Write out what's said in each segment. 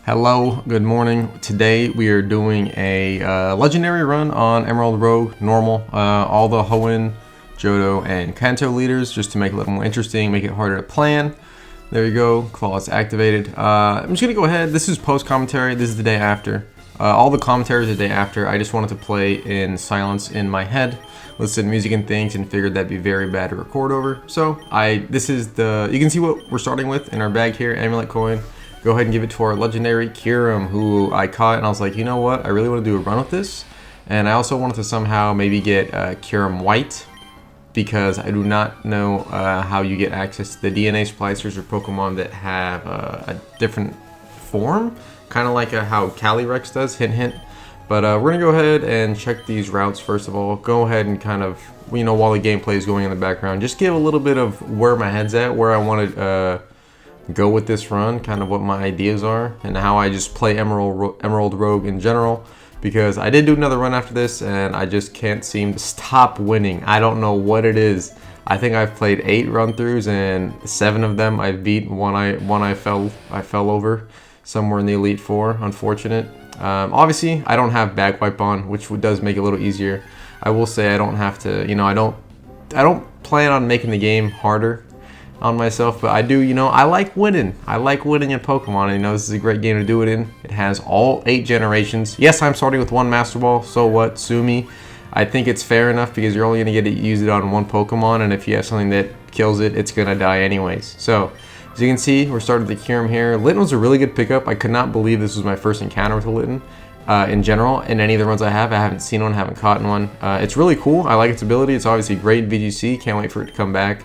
Hello, good morning. Today we are doing a legendary run on Emerald Rogue normal. All the Hoenn, Johto, and Kanto leaders just to make it a little more interesting, make it harder to plan. There you go, claws activated. I'm just gonna go ahead. This is post commentary. This is the day after. All the commentary is the day after. I just wanted to play in silence in my head, listen to music and things, and figured that'd be very bad to record over. So this is you can see what we're starting with in our bag here, Amulet Coin. Go ahead and give it to our legendary Kyurem, who I caught, and I was like, you know what? I really want to do a run with this. And I also wanted to somehow maybe get Kyurem White, because I do not know how you get access to the DNA splicers or Pokemon that have a different form, kind of like how Calyrex does, hint hint. But we're gonna go ahead and check these routes first of all. Go ahead and kind of, while the gameplay is going in the background, just give a little bit of where my head's at, where I want to go with this run, kind of what my ideas are, and how I just play Emerald Rogue in general. Because I did do another run after this, and I just can't seem to stop winning. I don't know what it is. I think I've played 8 run-throughs, and 7 of them I've beat. One I fell over somewhere in the Elite Four. Unfortunate. Obviously, I don't have bag wipe on, which does make it a little easier. I will say I don't have to. I don't plan on making the game harder on myself, but I do, I like winning. I like winning in Pokemon, and this is a great game to do it in. It has all 8 generations. Yes, I'm starting with 1 Master Ball, so what, sue me. I think it's fair enough because you're only going to get to use it on 1 Pokemon, and if you have something that kills it, it's going to die anyways. So, as you can see, we're starting with the Kyurem here. Litten was a really good pickup. I could not believe this was my first encounter with a Litten. In general, in any of the runs I haven't seen one, haven't caught one. It's really cool. I like its ability. It's obviously great in VGC. Can't wait for it to come back.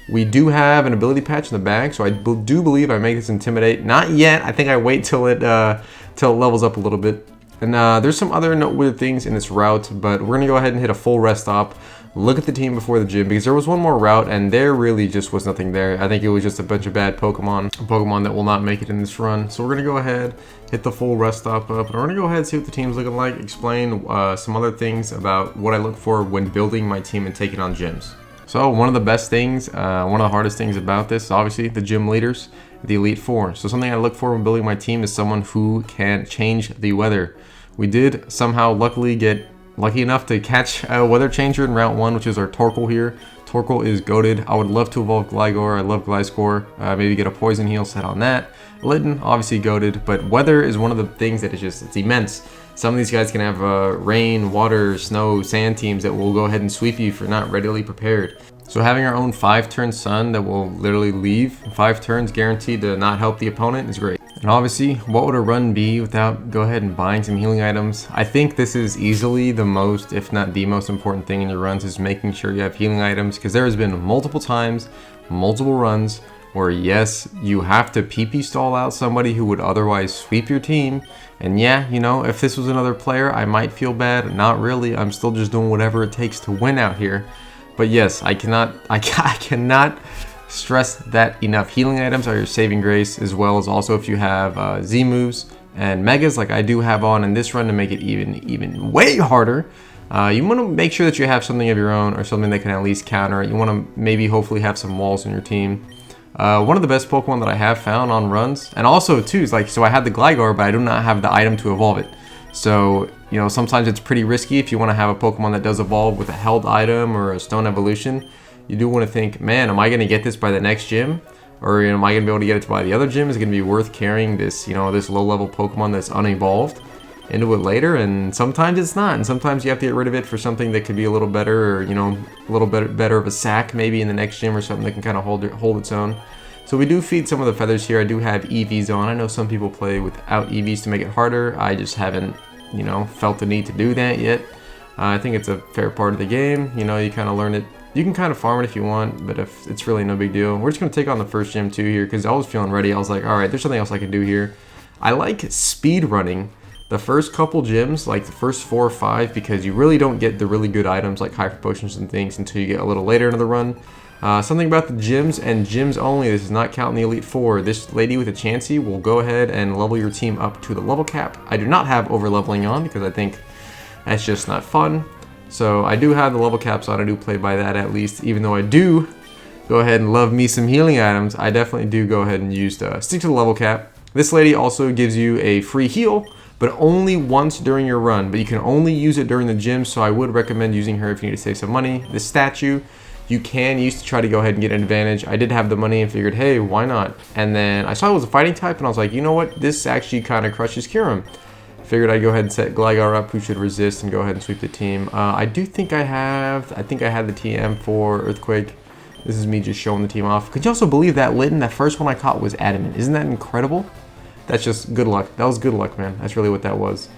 We do have an ability patch in the bag, so I do believe I make this Intimidate. Not yet. I think I wait till it levels up a little bit. And there's some other noteworthy things in this route, but we're gonna go ahead and hit a full rest stop. Look at the team before the gym, because there was one more route, and there really just was nothing there. I think it was just a bunch of bad Pokemon that will not make it in this run. So we're gonna go ahead, hit the full rest stop up, and we're gonna go ahead and see what the team's looking like. Explain some other things about what I look for when building my team and taking on gyms. So one of the best things, one of the hardest things about this is obviously the gym leaders, the Elite Four. So something I look for when building my team is someone who can change the weather. We did somehow luckily get lucky enough to catch a weather changer in Route 1, which is our Torkoal here. Torkoal is goated. I would love to evolve Gligar. I love Gliscor. Maybe get a Poison Heal set on that. Litten, obviously goated, but weather is one of the things that it's immense. Some of these guys can have rain, water, snow, sand teams that will go ahead and sweep you if you're not readily prepared. So having our own 5-turn sun that will literally leave 5 turns guaranteed to not help the opponent is great. And obviously, what would a run be without go ahead and buying some healing items? I think this is easily the most, if not the most important thing in your runs, is making sure you have healing items, because there has been multiple times, multiple runs, where yes, you have to PP stall out somebody who would otherwise sweep your team. And yeah, if this was another player, I might feel bad. Not really. I'm still just doing whatever it takes to win out here. But yes, I cannot stress that enough. Healing items are your saving grace, as well as also if you have Z moves and megas like I do have on in this run to make it even way harder. You want to make sure that you have something of your own, or something that can at least counter it. You want to maybe hopefully have some walls in your team. One of the best Pokemon that I have found on runs, and also too, is so I had the Gligar, but I do not have the item to evolve it. So, sometimes it's pretty risky if you want to have a Pokemon that does evolve with a held item or a stone evolution. You do want to think, man, am I going to get this by the next gym? Or am I going to be able to get it by the other gym? Is it going to be worth carrying this, this low-level Pokemon that's unevolved into it later? And sometimes it's not, and sometimes you have to get rid of it for something that could be a little better, or a little bit better of a sack maybe in the next gym, or something that can kind of hold its own. So we do feed some of the feathers here. I do have EVs on. I know some people play without EVs to make it harder. I just haven't felt the need to do that yet. I think it's a fair part of the game. You kind of learn it. You can kind of farm it if you want, but if it's really no big deal. We're just going to take on the first gym too here, because I was feeling ready. I was like, all right, there's something else I can do here. I like speed running the first couple gyms, like the first 4 or 5, because you really don't get the really good items like Hyper Potions and things until you get a little later into the run. Something about the gyms and gyms only, this is not counting the Elite Four. This lady with a Chansey will go ahead and level your team up to the level cap. I do not have over leveling on, because I think that's just not fun. So I do have the level caps on. I do play by that at least, even though I do go ahead and love me some healing items. I definitely do go ahead and use stick to the level cap. This lady also gives you a free heal, but only once during your run. But you can only use it during the gym, so I would recommend using her if you need to save some money. This statue, you can use to try to go ahead and get an advantage. I did have the money and figured, hey, why not? And then I saw it was a fighting type, and I was like, you know what? This actually kind of crushes Kyurem. Figured I'd go ahead and set Gligar up, who should resist, and go ahead and sweep the team. I think I had the TM for Earthquake. This is me just showing the team off. Could you also believe that Litten, that first one I caught was Adamant? Isn't that incredible? That's just good luck. That was good luck, man. That's really what that was.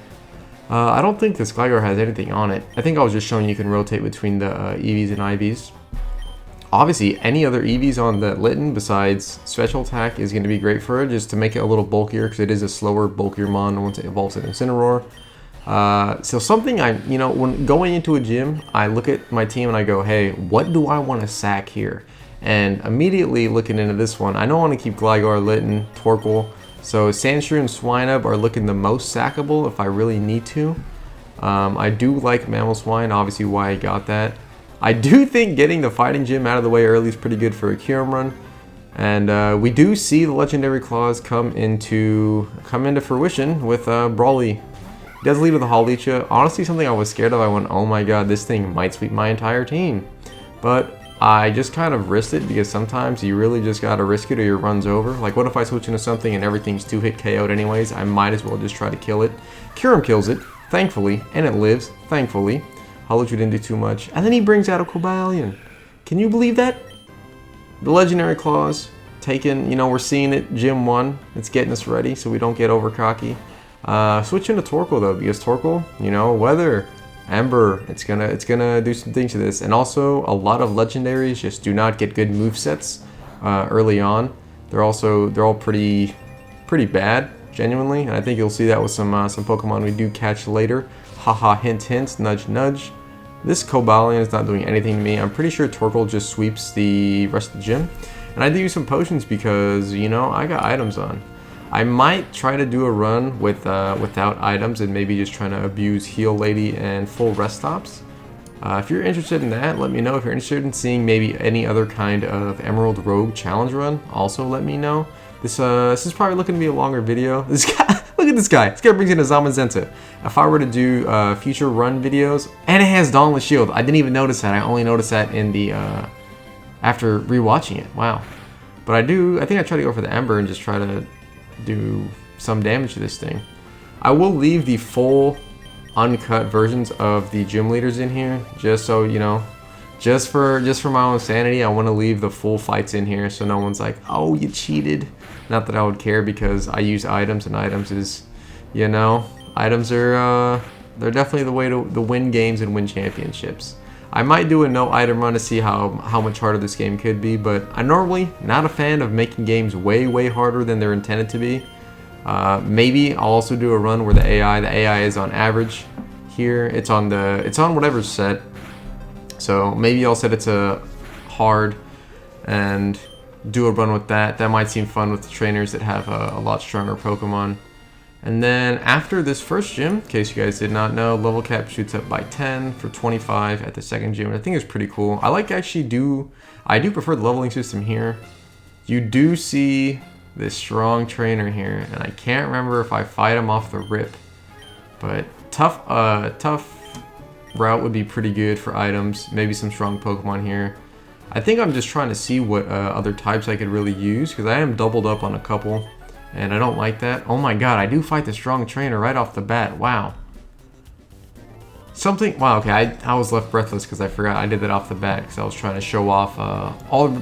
I don't think this Gligar has anything on it. I think I was just showing you can rotate between the EVs and IVs. Obviously, any other EVs on the Litten besides Special Attack is going to be great for it, just to make it a little bulkier, because it is a slower, bulkier mon once it evolves into Incineroar. So something when going into a gym, I look at my team and I go, hey, what do I want to sack here? And immediately looking into this one, I don't want to keep Gligar, Litten, Torkoal. So Sandshrew and Swinub are looking the most sackable if I really need to. I do like Mamoswine, obviously why I got that. I do think getting the Fighting Gym out of the way early is pretty good for a Kyurem run. And we do see the Legendary Claws come into fruition with Brawly. He does lead with a Hawlucha. Honestly, something I was scared of. I went, oh my god, this thing might sweep my entire team. But I just kind of risked it, because sometimes you really just gotta risk it or your run's over. Like, what if I switch into something and everything's 2-hit KO'd anyways? I might as well just try to kill it. Kyurem kills it, thankfully, and it lives, thankfully. Hawlucha didn't do too much. And then he brings out a Cobalion. Can you believe that? The Legendary Claws, taken, we're seeing it, Gym 1. It's getting us ready so we don't get over cocky. Switch into Torkoal though, because Torkoal, Weather, Ember, it's gonna do some things to this. And also, a lot of legendaries just do not get good movesets early on. They're all pretty bad, genuinely. And I think you'll see that with some Pokemon we do catch later. Haha, hint hint, nudge nudge. This Cobalion is not doing anything to me. I'm pretty sure Torkoal just sweeps the rest of the gym. And I do use some potions because, I got items on. I might try to do a run without items and maybe just trying to abuse Heal Lady and full rest stops. If you're interested in that, let me know. If you're interested in seeing maybe any other kind of Emerald Rogue challenge run, also let me know. This is probably looking to be a longer video. This guy, look at this guy. This guy brings in a Zamazenta. If I were to do future run videos, and it has Dauntless Shield. I didn't even notice that. I only noticed that in the after rewatching it. Wow. But I think I try to go for the Ember and just try to do some damage to this thing. I will leave the full uncut versions of the gym leaders in here, just so just for my own sanity. I want to leave the full fights in here so no one's like, oh, you cheated. Not that I would care, because I use items, and items is, items are they're definitely the way to win games and win championships. I might do a no item run to see how much harder this game could be, but I'm normally not a fan of making games way harder than they're intended to be. Maybe I'll also do a run where the AI is on average. Here it's on whatever's set. So maybe I'll set it to hard and do a run with that. That might seem fun with the trainers that have a lot stronger Pokemon. And then after this first gym, in case you guys did not know, level cap shoots up by 10 for 25 at the second gym. I think it's pretty cool. I do prefer the leveling system here. You do see this strong trainer here, and I can't remember if I fight him off the rip. But tough route would be pretty good for items. Maybe some strong Pokemon here. I think I'm just trying to see what other types I could really use, because I am doubled up on a couple. And I don't like that. Oh my god, I do fight the strong trainer right off the bat. Wow. Wow, okay, I was left breathless because I forgot I did that off the bat, because I was trying to show off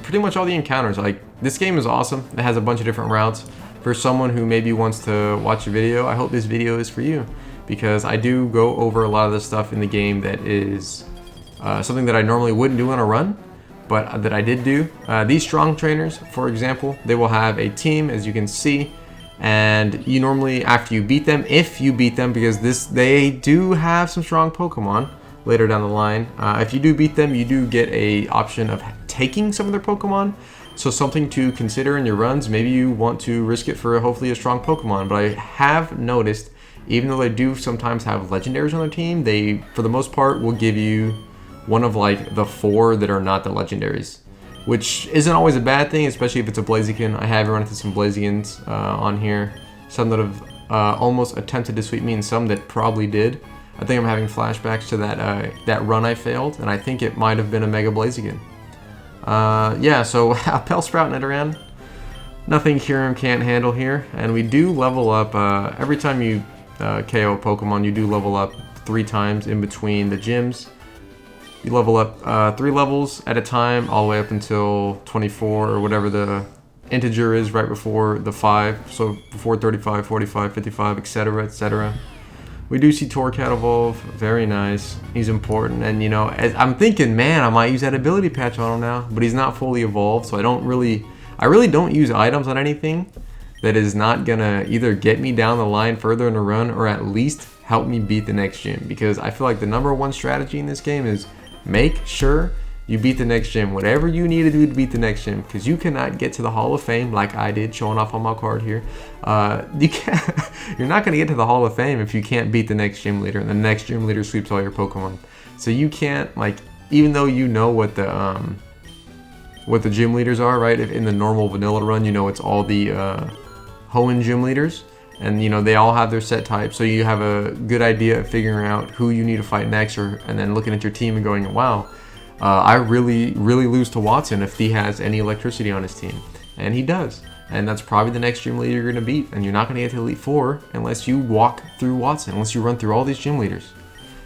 pretty much all the encounters. Like, this game is awesome. It has a bunch of different routes. For someone who maybe wants to watch a video, I hope this video is for you, because I do go over a lot of the stuff in the game that is something that I normally wouldn't do on a run, but that I did do. These strong trainers, for example, they will have a team, as you can see. And you normally, after you beat them, if you beat them, because they do have some strong Pokemon later down the line. If you do beat them, you do get a option of taking some of their Pokemon. So something to consider in your runs. Maybe you want to risk it for hopefully a strong Pokemon. But I have noticed, even though they do sometimes have legendaries on their team, they, for the most part, will give you one of like the 4 that are not the legendaries. which isn't always a bad thing, especially if it's a Blaziken. I have run into some Blazikens on here. Some that have almost attempted to sweep me and some that probably did. I think I'm having flashbacks to that run I failed, and I think it might have been a Mega Blaziken. Yeah, so Bellsprout and Nidoran, nothing Kyurem can't handle here. And we do level up, every time you KO a Pokemon, you do level up 3 times in between the gyms. You level up 3 levels at a time, all the way up until 24 or whatever the integer is right before the 5. So before 35, 45, 55, etc., etc. We do see Torracat evolve. Very nice. He's important. And, you know, I'm thinking, man, I might use that ability patch on him now. But he's not fully evolved, so I really don't use items on anything that is not going to either get me down the line further in the run or at least help me beat the next gym. Because I feel like the #1 strategy in this game is make sure you beat the next gym. Whatever you need to do to beat the next gym. Because you cannot get to the Hall of Fame like I did, showing off on my card here. You're not going to get to the Hall of Fame if you can't beat the next gym leader. And the next gym leader sweeps all your Pokemon. So you can't, like, even though you know what the gym leaders are, right? If in the normal vanilla run, you know it's all the Hoenn gym leaders. And, you know, they all have their set types. So you have a good idea of figuring out who you need to fight next. And then looking at your team and going, wow, I really lose to Watson if he has any electricity on his team. And he does. And that's probably the next gym leader you're going to beat. And you're not going to get to Elite Four unless you walk through Watson, unless you run through all these gym leaders.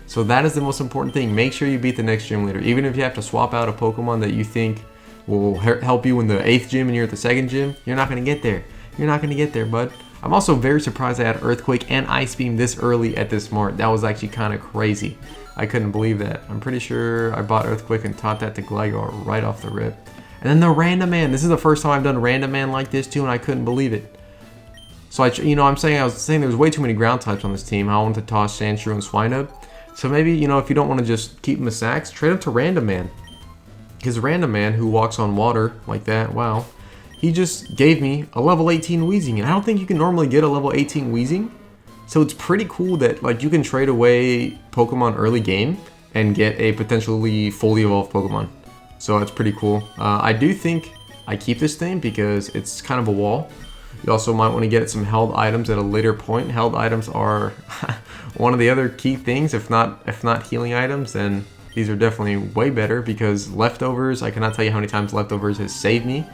So that is the most important thing. Make sure you beat the next gym leader. Even if you have to swap out a Pokemon that you think will help you in the 8th gym and you're at the 2nd gym, you're not going to get there. You're not going to get there, bud. I'm also very surprised I had Earthquake and Ice Beam this early at this mart. That was actually kind of crazy. I couldn't believe that. I'm pretty sure I bought Earthquake and taught that to Gligar right off the rip. And then the Random Man. This is the first time I've done Random Man like this too, and I couldn't believe it. So I was saying there was way too many ground types on this team. I wanted to toss Sandshrew and Swinub. So maybe, you know, if you don't want to just keep them as sacks, trade them to Random Man. Because Random Man, who walks on water like that, wow, he just gave me a level 18 Weezing. And I don't think you can normally get a level 18 Weezing. So it's pretty cool that, like, you can trade away Pokemon early game and get a potentially fully evolved Pokemon. So that's pretty cool. I do think I keep this thing because it's kind of a wall. You also might want to get some held items at a later point. Held items are one of the other key things. If not healing items, then these are definitely way better because leftovers, I cannot tell you how many times leftovers has saved me.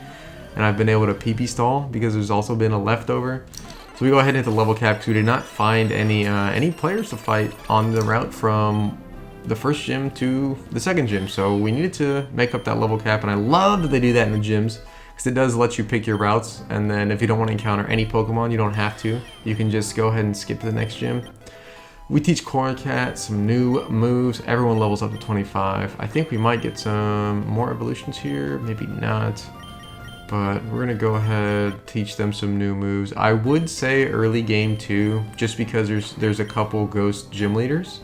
And I've been able to PP stall because there's also been a leftover. So we go ahead and hit the level cap because we did not find any players to fight on the route from the first gym to the 2nd gym. So we needed to make up that level cap, and I love that they do that in the gyms because it does let you pick your routes. And then if you don't want to encounter any Pokemon, you don't have to. You can just go ahead and skip to the next gym. We teach Torracat some new moves. Everyone levels up to 25. I think we might get some more evolutions here, maybe not. But we're gonna go ahead, teach them some new moves. I would say early game too, just because there's a couple ghost gym leaders.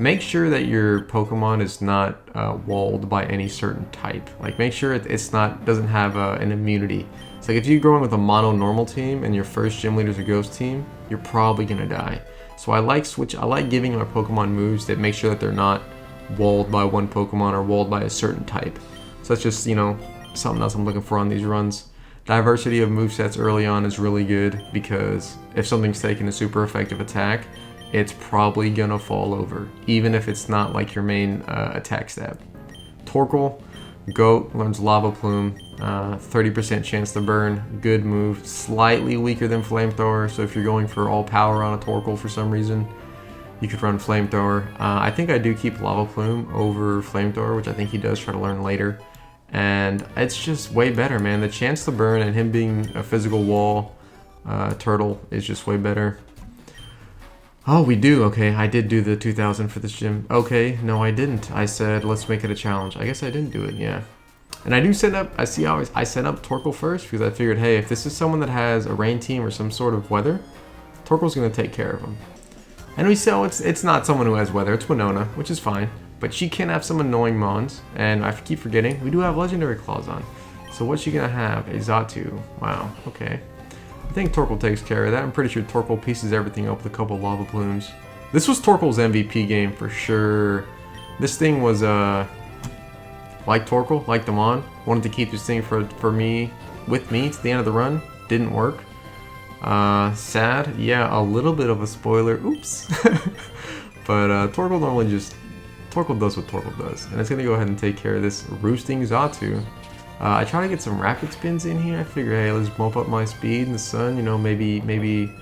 Make sure that your Pokemon is not walled by any certain type. Like, make sure doesn't have an immunity. It's like if you're going with a mono normal team and your first gym leader is a ghost team, you're probably gonna die. So I like giving my Pokemon moves that make sure that they're not walled by one Pokemon or walled by a certain type. So that's just, you know, something else I'm looking for on these runs. Diversity of movesets early on is really good because if something's taking a super effective attack, it's probably gonna fall over, even if it's not like your main attack stab. Torkoal, Goat, learns Lava Plume, 30% chance to burn, good move, slightly weaker than Flamethrower, so if you're going for all power on a Torkoal for some reason, you could run Flamethrower. I think I do keep Lava Plume over Flamethrower, which I think he does try to learn later. And it's just way better, man. The chance to burn and him being a physical wall turtle is just way better. Oh, we do. Okay, I did do the 2000 for this gym. Okay, no, I didn't. I said, let's make it a challenge. I guess I didn't do it, yeah. And I do set up, I set up Torkoal first because I figured, hey, if this is someone that has a rain team or some sort of weather, Torkoal's going to take care of him. And we saw it's not someone who has weather, it's Winona, which is fine. But she can have some annoying Mons, and I keep forgetting, we do have Legendary Claws on. So what's she gonna have? A Xatu. Wow, okay. I think Torkoal takes care of that. I'm pretty sure Torkoal pieces everything up with a couple Lava Plumes. This was Torkoal's MVP game for sure. This thing was, Like Torkoal, like Damon. Wanted to keep this thing for me, with me to the end of the run. Didn't work. Sad. Yeah, a little bit of a spoiler. Oops. But Torkoal normally just... Torkoal does what Torkoal does. And it's going to go ahead and take care of this roosting Xatu. I try to get some rapid spins in here. I figure, hey, let's bump up my speed in the sun. You know, maybe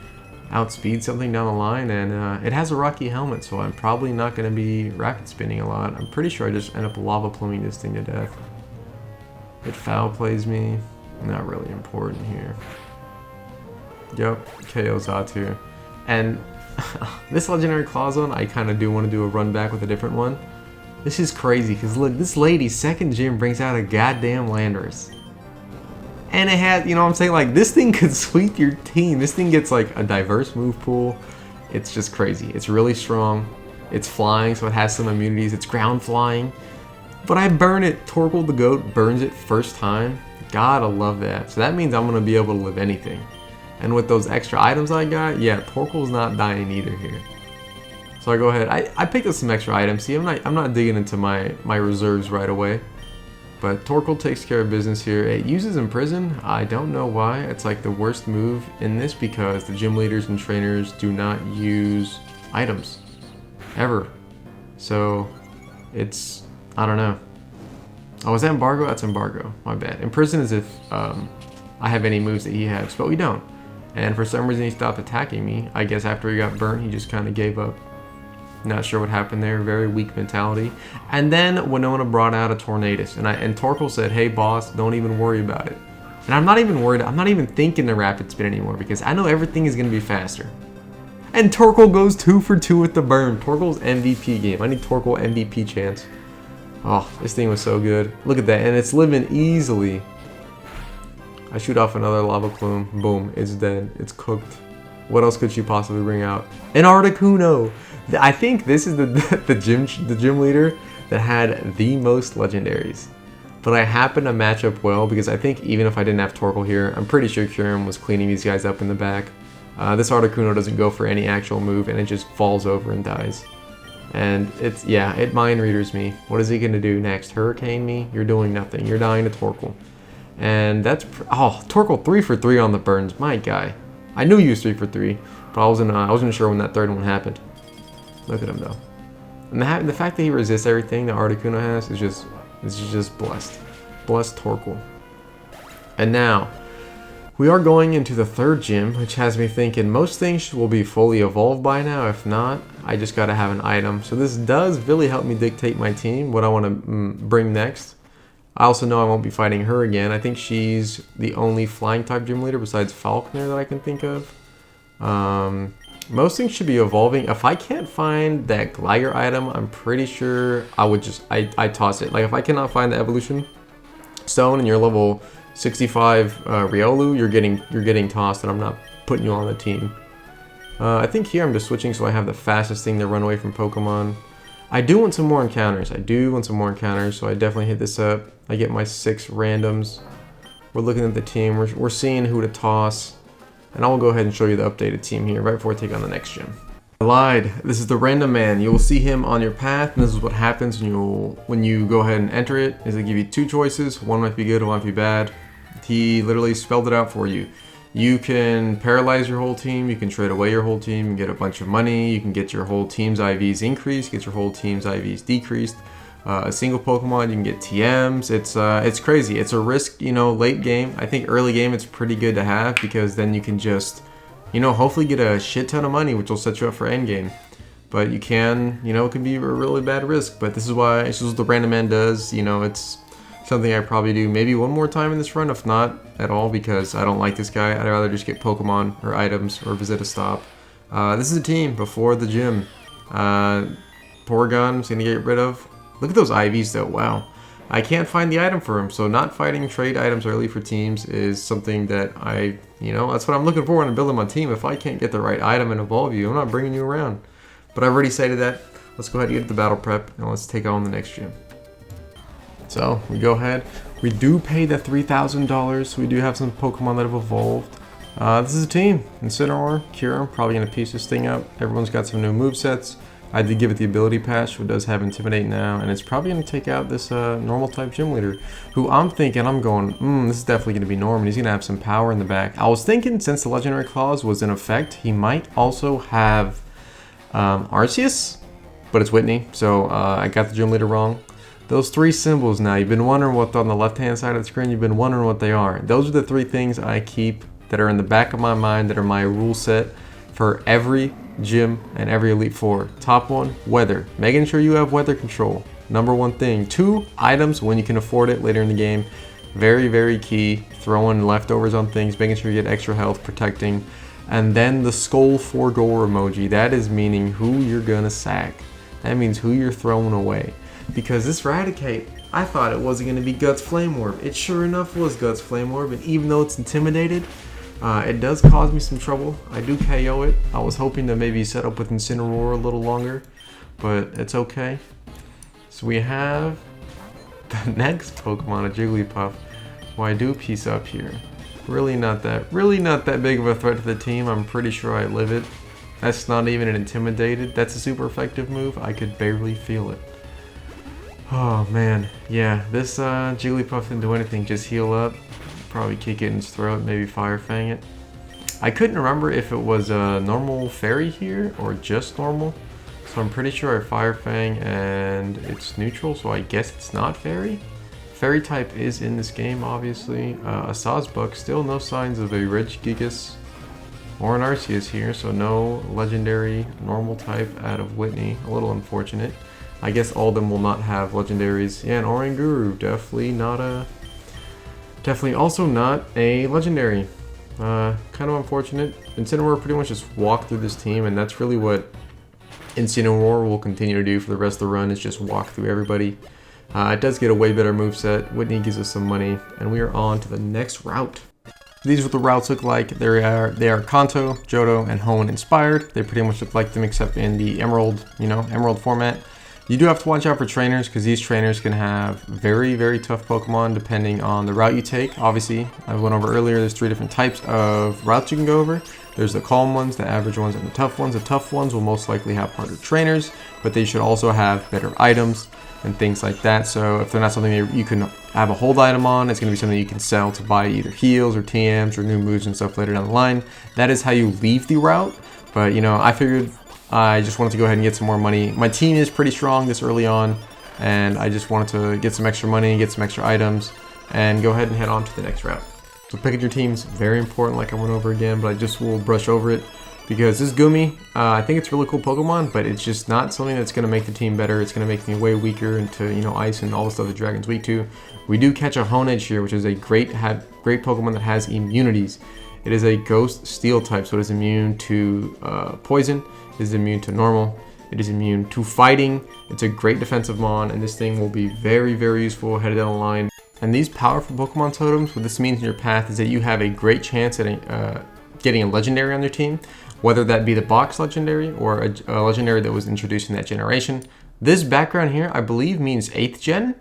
outspeed something down the line. And it has a rocky helmet, so I'm probably not going to be rapid spinning a lot. I'm pretty sure I just end up lava pluming this thing to death. It foul plays me. Not really important here. Yep, KO Xatu. And this legendary claw zone, I kind of do want to do a run back with a different one. This is crazy, because look, this lady's second gym brings out a goddamn Landorus. And it has, you know what I'm saying, like, this thing could sweep your team. This thing gets, like, a diverse move pool. It's just crazy. It's really strong. It's flying, so it has some immunities. It's ground flying. But I burn it. Torkoal the GOAT burns it first time. Gotta love that. So that means I'm going to be able to live anything. And with those extra items I got, yeah, Torkoal's not dying either here. So I go ahead. I picked up some extra items. See, I'm not digging into my reserves right away. But Torkoal takes care of business here. It uses Imprison. I don't know why. It's like the worst move in this because the gym leaders and trainers do not use items. Ever. So it's, I don't know. Oh, is that Embargo? That's Embargo. My bad. Imprison is if I have any moves that he has, but we don't. And for some reason he stopped attacking me. I guess after he got burnt, he just kind of gave up. Not sure what happened there. Very weak mentality. And then Winona brought out a Tornadus, and Torkoal said, "Hey boss, don't even worry about it." And I'm not even worried. I'm not even thinking the rapid spin anymore because I know everything is going to be faster. And Torkoal goes 2 for 2 with the burn. Torkoal's MVP game. I need Torkoal MVP chance. Oh, this thing was so good. Look at that, and it's living easily. I shoot off another lava plume. Boom, it's dead. It's cooked. What else could she possibly bring out? An Articuno. I think this is the gym leader that had the most legendaries. But I happen to match up well because I think even if I didn't have Torkoal here, I'm pretty sure Kyurem was cleaning these guys up in the back. This Articuno doesn't go for any actual move and it just falls over and dies. And it's, yeah, it mind readers me. What is he gonna do next? Hurricane me? You're doing nothing. You're dying to Torkoal. And that's, oh, Torkoal 3 for 3 on the burns, my guy. I knew he was 3 for 3, but I wasn't sure when that third one happened. Look at him though. And the fact that he resists everything that Articuno has is just blessed. Blessed Torkoal. And now, we are going into the third gym, which has me thinking most things will be fully evolved by now. If not, I just gotta have an item. So this does really help me dictate my team, what I want to bring next. I also know I won't be fighting her again. I think she's the only flying type gym leader besides Falconer that I can think of. Most things should be evolving. If I can't find that Gligar item, I'm pretty sure I would just, I toss it. Like if I cannot find the evolution stone and you're level 65 Riolu, you're getting tossed and I'm not putting you on the team. I think here I'm just switching so I have the fastest thing to run away from Pokemon. I do want some more encounters. So I definitely hit this up. I get my 6 randoms. We're looking at the team. We're seeing who to toss. And I will go ahead and show you the updated team here right before I take on the next gym. I lied. This is the random man. You will see him on your path, and this is what happens when you go ahead and enter it. Is they give you 2 choices. One might be good, one might be bad. He literally spelled it out for you. You can paralyze your whole team, you can trade away your whole team, you can get a bunch of money, you can get your whole team's IVs increased, get your whole team's IVs decreased. A single Pokemon, you can get TMs. It's crazy. It's a risk, you know, late game. I think early game it's pretty good to have because then you can just, you know, hopefully get a shit ton of money, which will set you up for end game. But you can, you know, it can be a really bad risk. But this is what the random man does. You know, it's something I probably do maybe one more time in this run, if not at all, because I don't like this guy. I'd rather just get Pokemon or items or visit a stop. This is a team before the gym. Porygon's gonna get rid of. Look at those IVs though, wow. I can't find the item for him, so not fighting trade items early for teams is something that that's what I'm looking for when I'm building my team. If I can't get the right item and evolve you, I'm not bringing you around. But I've already stated that. Let's go ahead and get the battle prep, and let's take on the next gym. So, we go ahead. We do pay the $3,000, so we do have some Pokemon that have evolved. This is a team. Incineroar, Kyurem, probably going to piece this thing up. Everyone's got some new movesets. I did give it the ability patch, so it does have Intimidate now, and it's probably going to take out this normal type gym leader, who I'm going, this is definitely going to be Norman. He's going to have some power in the back. I was thinking since the legendary clause was in effect, he might also have Arceus, but it's Whitney, so I got the gym leader wrong. Those three symbols now, you've been wondering what on the left-hand side of the screen, you've been wondering what they are. Those are the three things I keep that are in the back of my mind, that are my rule set for every gym and every Elite Four. Top one, weather. Making sure you have weather control. Number one thing. 2, items when you can afford it later in the game. Very, very key. Throwing leftovers on things, making sure you get extra health, protecting. And then the Skull for Gore emoji. That is meaning who you're gonna sack. That means who you're throwing away. Because this Raticate, I thought it wasn't gonna be Guts Flame Orb. It sure enough was Guts Flame Orb, and even though it's intimidated, it does cause me some trouble. I do KO it. I was hoping to maybe set up with Incineroar a little longer, but it's okay. So we have the next Pokemon, a Jigglypuff, who I do piece up here. Really not that big of a threat to the team. I'm pretty sure I live it. That's not even an Intimidated. That's a super effective move. I could barely feel it. Oh man, yeah, this Jigglypuff didn't do anything, just heal up. Probably kick it in its throat, maybe Fire Fang it. I couldn't remember if it was a normal fairy here or just normal. So I'm pretty sure I Fire Fang and it's neutral, so I guess it's not fairy. Fairy type is in this game, obviously. A Sawsbuck, still no signs of a Regigigas or an Arceus here, so no legendary normal type out of Whitney. A little unfortunate. I guess all of them will not have legendaries. Yeah, an Oranguru, definitely also not a legendary. Kind of unfortunate. Incineroar pretty much just walked through this team, and that's really what Incineroar will continue to do for the rest of the run, is just walk through everybody. It does get a way better moveset. Whitney gives us some money, and we are on to the next route. These are what the routes look like. They are Kanto, Johto, and Hoenn inspired. They pretty much look like them except in the Emerald, Emerald format. You do have to watch out for trainers, because these trainers can have very, very tough Pokemon depending on the route you take. Obviously, I went over earlier, there's 3 different types of routes you can go over. There's the calm ones, the average ones, and the tough ones. The tough ones will most likely have harder trainers, but they should also have better items and things like that. So if they're not something you can have a hold item on, it's going to be something you can sell to buy either heals or TMs or new moves and stuff later down the line. That is how you leave the route. But I figured I just wanted to go ahead and get some more money. My team is pretty strong this early on, and I just wanted to get some extra money, get some extra items, and go ahead and head on to the next route. So picking your team's very important, like I went over again, but I just will brush over it because this Gumi, I think it's a really cool Pokemon, but it's just not something that's going to make the team better. It's going to make me way weaker into Ice and all the stuff that Dragon's weak to. We do catch a Honedge here, which is a great Pokemon that has immunities. It is a Ghost Steel type, so it is immune to poison. It is immune to normal. It is immune to fighting. It's a great defensive mon, and this thing will be very, very useful headed down the line. And these powerful Pokemon totems, what this means in your path is that you have a great chance at getting a legendary on your team, whether that be the box legendary or a legendary that was introduced in that generation. This background here, I believe, means 8th gen,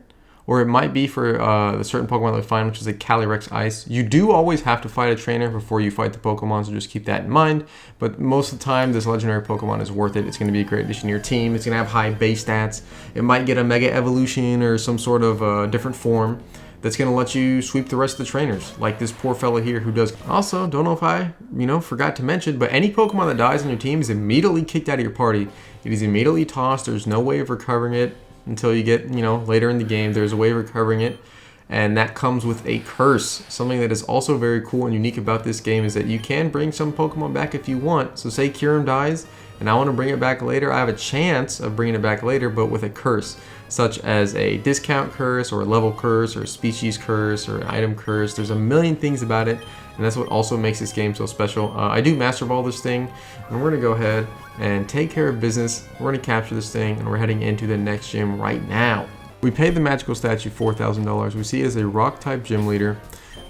or it might be for the certain Pokemon that we find, which is a Calyrex Ice. You do always have to fight a trainer before you fight the Pokemon, so just keep that in mind. But most of the time, this legendary Pokemon is worth it. It's going to be a great addition to your team. It's going to have high base stats. It might get a Mega Evolution or some sort of different form that's going to let you sweep the rest of the trainers, like this poor fella here who does. Also, don't know if I, forgot to mention, but any Pokemon that dies on your team is immediately kicked out of your party. It is immediately tossed. There's no way of recovering it until you get, later in the game. There's a way of recovering it, and that comes with a curse. Something that is also very cool and unique about this game is that you can bring some Pokemon back if you want. So say Kyurem dies, and I want to bring it back later. I have a chance of bringing it back later, but with a curse, such as a discount curse, or a level curse, or a species curse, or an item curse. There's a million things about it, and that's what also makes this game so special. I do Master Ball this thing, and we're going to go ahead and take care of business. We're going to capture this thing, and we're heading into the next gym right now. We paid the magical statue $4,000. We see it as a rock-type gym leader.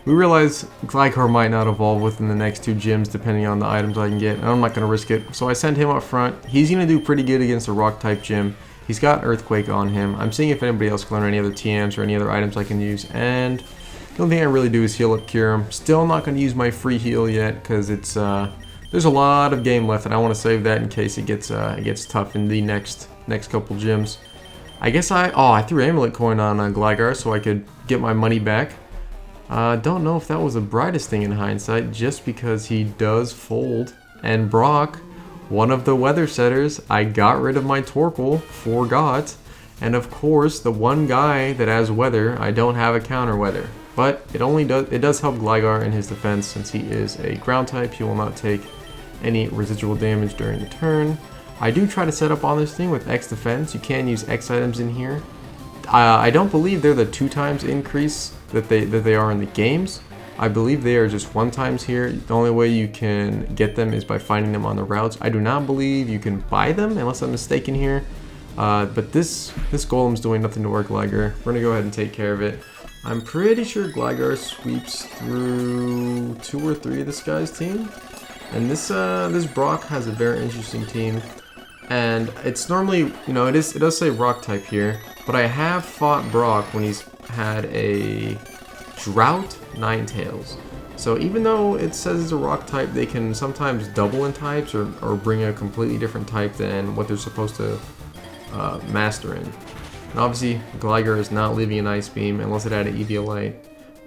We realize Gligar might not evolve within the next 2 gyms depending on the items I can get, and I'm not going to risk it. So I send him up front. He's going to do pretty good against a rock-type gym. He's got Earthquake on him. I'm seeing if anybody else can learn any other TMs or any other items I can use, and the only thing I really do is heal up Kyurem. Still not going to use my free heal yet because it's there's a lot of game left, and I want to save that in case it gets tough in the next couple gyms. I guess I threw Amulet Coin on Gligar so I could get my money back. Don't know if that was the brightest thing in hindsight, just because he does fold. And Brock, one of the weather setters, I got rid of my Torkoal, forgot. And of course, the one guy that has weather, I don't have a counter weather. But it does help Gligar in his defense, since he is a ground type. He will not take any residual damage during the turn. I do try to set up on this thing with X defense. You can use X items in here. I don't believe they're the 2x increase that they are in the games. I believe they are just 1x here. The only way you can get them is by finding them on the routes. I do not believe you can buy them, unless I'm mistaken here. But this Golem's doing nothing to work Gligar. We're gonna go ahead and take care of it. I'm pretty sure Gligar sweeps through 2 or 3 of this guy's team. And this Brock has a very interesting team. And it's normally, you know, it does say rock type here, but I have fought Brock when he's had a Drought Ninetales. So even though it says it's a rock type, they can sometimes double in types or bring a completely different type than what they're supposed to master in. And obviously, Gligar is not leaving an Ice Beam unless it had an Eviolite.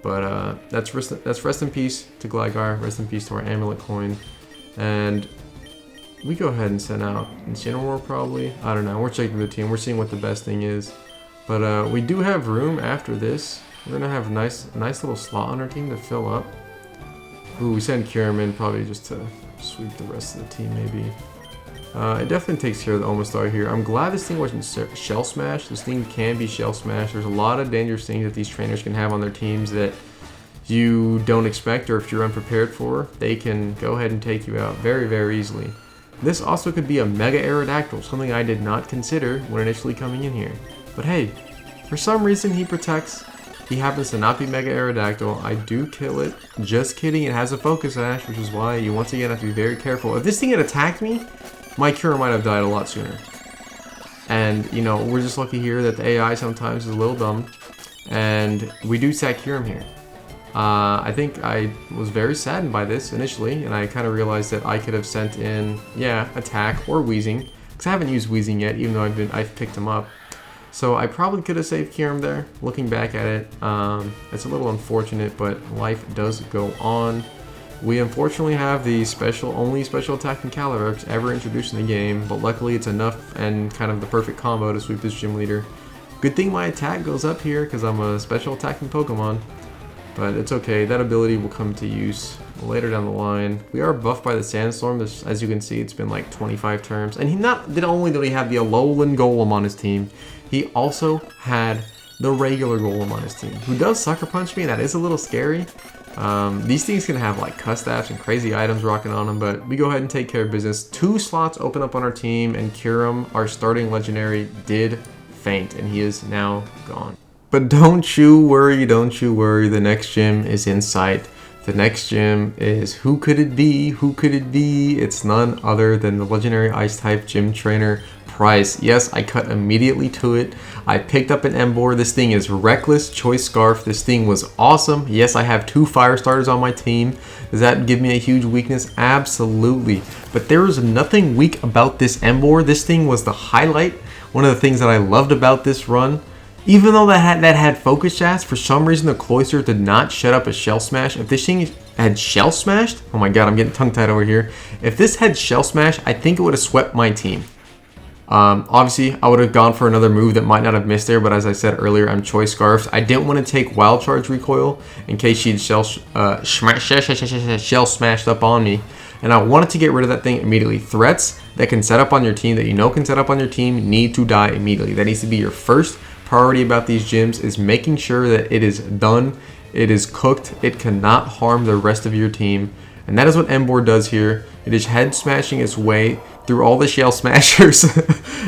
But that's rest in peace to Gligar, rest in peace to our Amulet Coin. And we go ahead and send out Incineroar probably. I don't know, we're checking the team, we're seeing what the best thing is. But we do have room after this. We're gonna have a nice little slot on our team to fill up. Ooh, we send Kyurem in probably just to sweep the rest of the team maybe. It definitely takes care of the Omastar here. I'm glad this thing wasn't Shell Smash. This thing can be Shell Smash. There's a lot of dangerous things that these trainers can have on their teams that you don't expect, or if you're unprepared for, they can go ahead and take you out very, very easily. This also could be a Mega Aerodactyl, something I did not consider when initially coming in here. But hey, for some reason he protects. He happens to not be Mega Aerodactyl. I do kill it. Just kidding, it has a Focus Sash, which is why you once again have to be very careful. If this thing had attacked me, my Kyurem might have died a lot sooner. And, you know, we're just lucky here that the AI sometimes is a little dumb. And we do sack Kyurem here. I think I was very saddened by this initially, and I kind of realized that I could have sent in, yeah, Attack or Weezing. Because I haven't used Weezing yet, even though I've picked him up. So I probably could have saved Kyurem there, looking back at it. It's a little unfortunate, but life does go on. We unfortunately have the only special attacking Calyrex ever introduced in the game, but luckily it's enough and kind of the perfect combo to sweep this gym leader. Good thing my attack goes up here because I'm a special attacking Pokemon, but it's okay. That ability will come to use later down the line. We are buffed by the Sandstorm. As you can see, it's been like 25 turns, and not only did he have the Alolan Golem on his team, he also had the regular Golem on his team, who does Sucker Punch me, and that is a little scary. These things can have like Custaps and crazy items rocking on them, but we go ahead and take care of business. 2 slots open up on our team, and Kyurem, our starting legendary, did faint, and he is now gone. But don't you worry, the next gym is in sight. The next gym is, who could it be? It's none other than the legendary Ice-type gym trainer, Pryce. Yes, I cut immediately to it. I picked up an Emboar. This thing is Reckless Choice Scarf. This thing was awesome. Yes, I have 2 fire starters on my team. Does that give me a huge weakness? Absolutely. But there was nothing weak about this Emboar. This thing was the highlight. One of the things that I loved about this run. Even though that had Focus Sash, for some reason the Cloyster did not shut up a Shell Smash. If this thing had Shell Smashed, oh my god, I'm getting tongue-tied over here. If this had Shell Smash, I think it would have swept my team. Obviously, I would have gone for another move that might not have missed there, but as I said earlier, I'm Choice Scarfs. I didn't want to take Wild Charge Recoil in case she'd Shell Smashed up on me. And I wanted to get rid of that thing immediately. Threats that can set up on your team, that you know can set up on your team, need to die immediately. That needs to be your first priority about these gyms, is making sure that it is done, it is cooked, it cannot harm the rest of your team. And that is what Emboar does here. It is head smashing its way through all the Shell Smashers,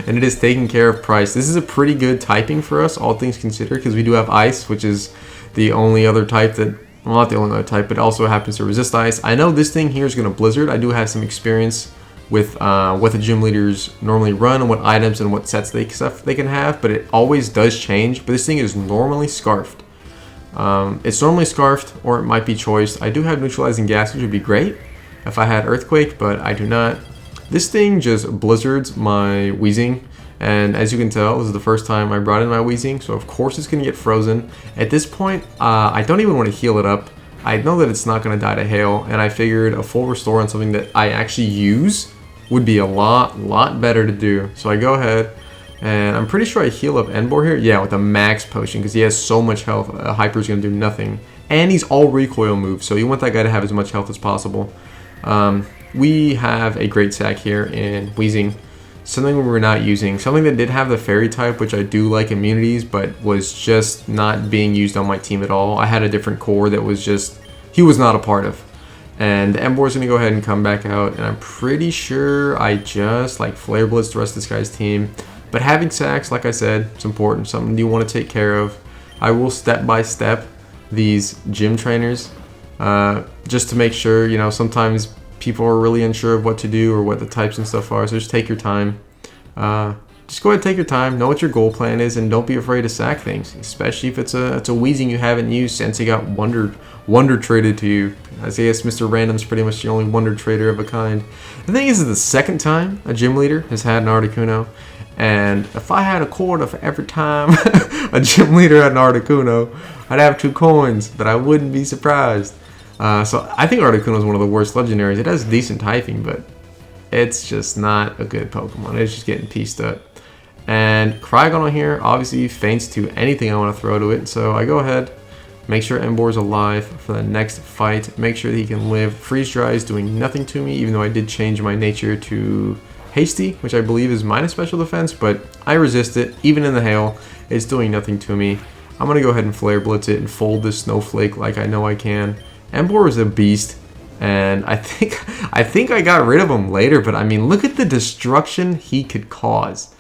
and it is taking care of Pryce. This is a pretty good typing for us, all things considered, because we do have Ice, which is the only other type that, well, not the only other type, but also happens to resist Ice. I know this thing here is going to Blizzard. I do have some experience with what the gym leaders normally run and what items and what sets they can have, but it always does change. But this thing is normally Scarfed. It's normally Scarfed, or it might be Choiced. I do have Neutralizing Gas, which would be great, if I had Earthquake, but I do not. This thing just blizzards my Weezing, and as you can tell, this is the first time I brought in my Weezing, so of course it's going to get frozen. At this point, I don't even want to heal it up. I know that it's not going to die to hail, and I figured a full restore on something that I actually use would be a lot better to do. So I go ahead, and I'm pretty sure I heal up Emboar here. Yeah, with a max potion, because he has so much health. Hyper's going to do nothing. And he's all recoil moves, so you want that guy to have as much health as possible. We have a great sack here in Weezing. Something we were not using. Something that did have the fairy type, which I do like immunities, but was just not being used on my team at all. I had a different core that was just, he was not a part of. And Emboar's going to go ahead and come back out, and I'm pretty sure I just like Flare Blitz the rest of this guy's team. But having sacks, like I said, it's important, something you want to take care of. I will step by step these gym trainers just to make sure, you know, sometimes people are really unsure of what to do or what the types and stuff are, so just take your time. Just go ahead and take your time, know what your goal plan is, and don't be afraid to sack things, especially if it's a Weezing you haven't used since he got wonder traded to you. As I guess Mr. Random's pretty much the only wonder trader of a kind. The thing is the second time a gym leader has had an Articuno, and if I had a quarter for every time a gym leader had an Articuno, I'd have 2 coins, but I wouldn't be surprised. So I think Articuno is one of the worst legendaries. It has decent typing, but it's just not a good Pokemon. It's just getting pieced up. And Cryogonal here obviously faints to anything I want to throw to it. So I go ahead, make sure Emboar's alive for the next fight. Make sure that he can live. Freeze Dry is doing nothing to me, even though I did change my nature to Hasty, which I believe is minus special defense, but I resist it. Even in the hail, it's doing nothing to me. I'm going to go ahead and Flare Blitz it and fold this Snowflake like I know I can. Emboar is a beast, and I think I got rid of him later, but I mean, look at the destruction he could cause.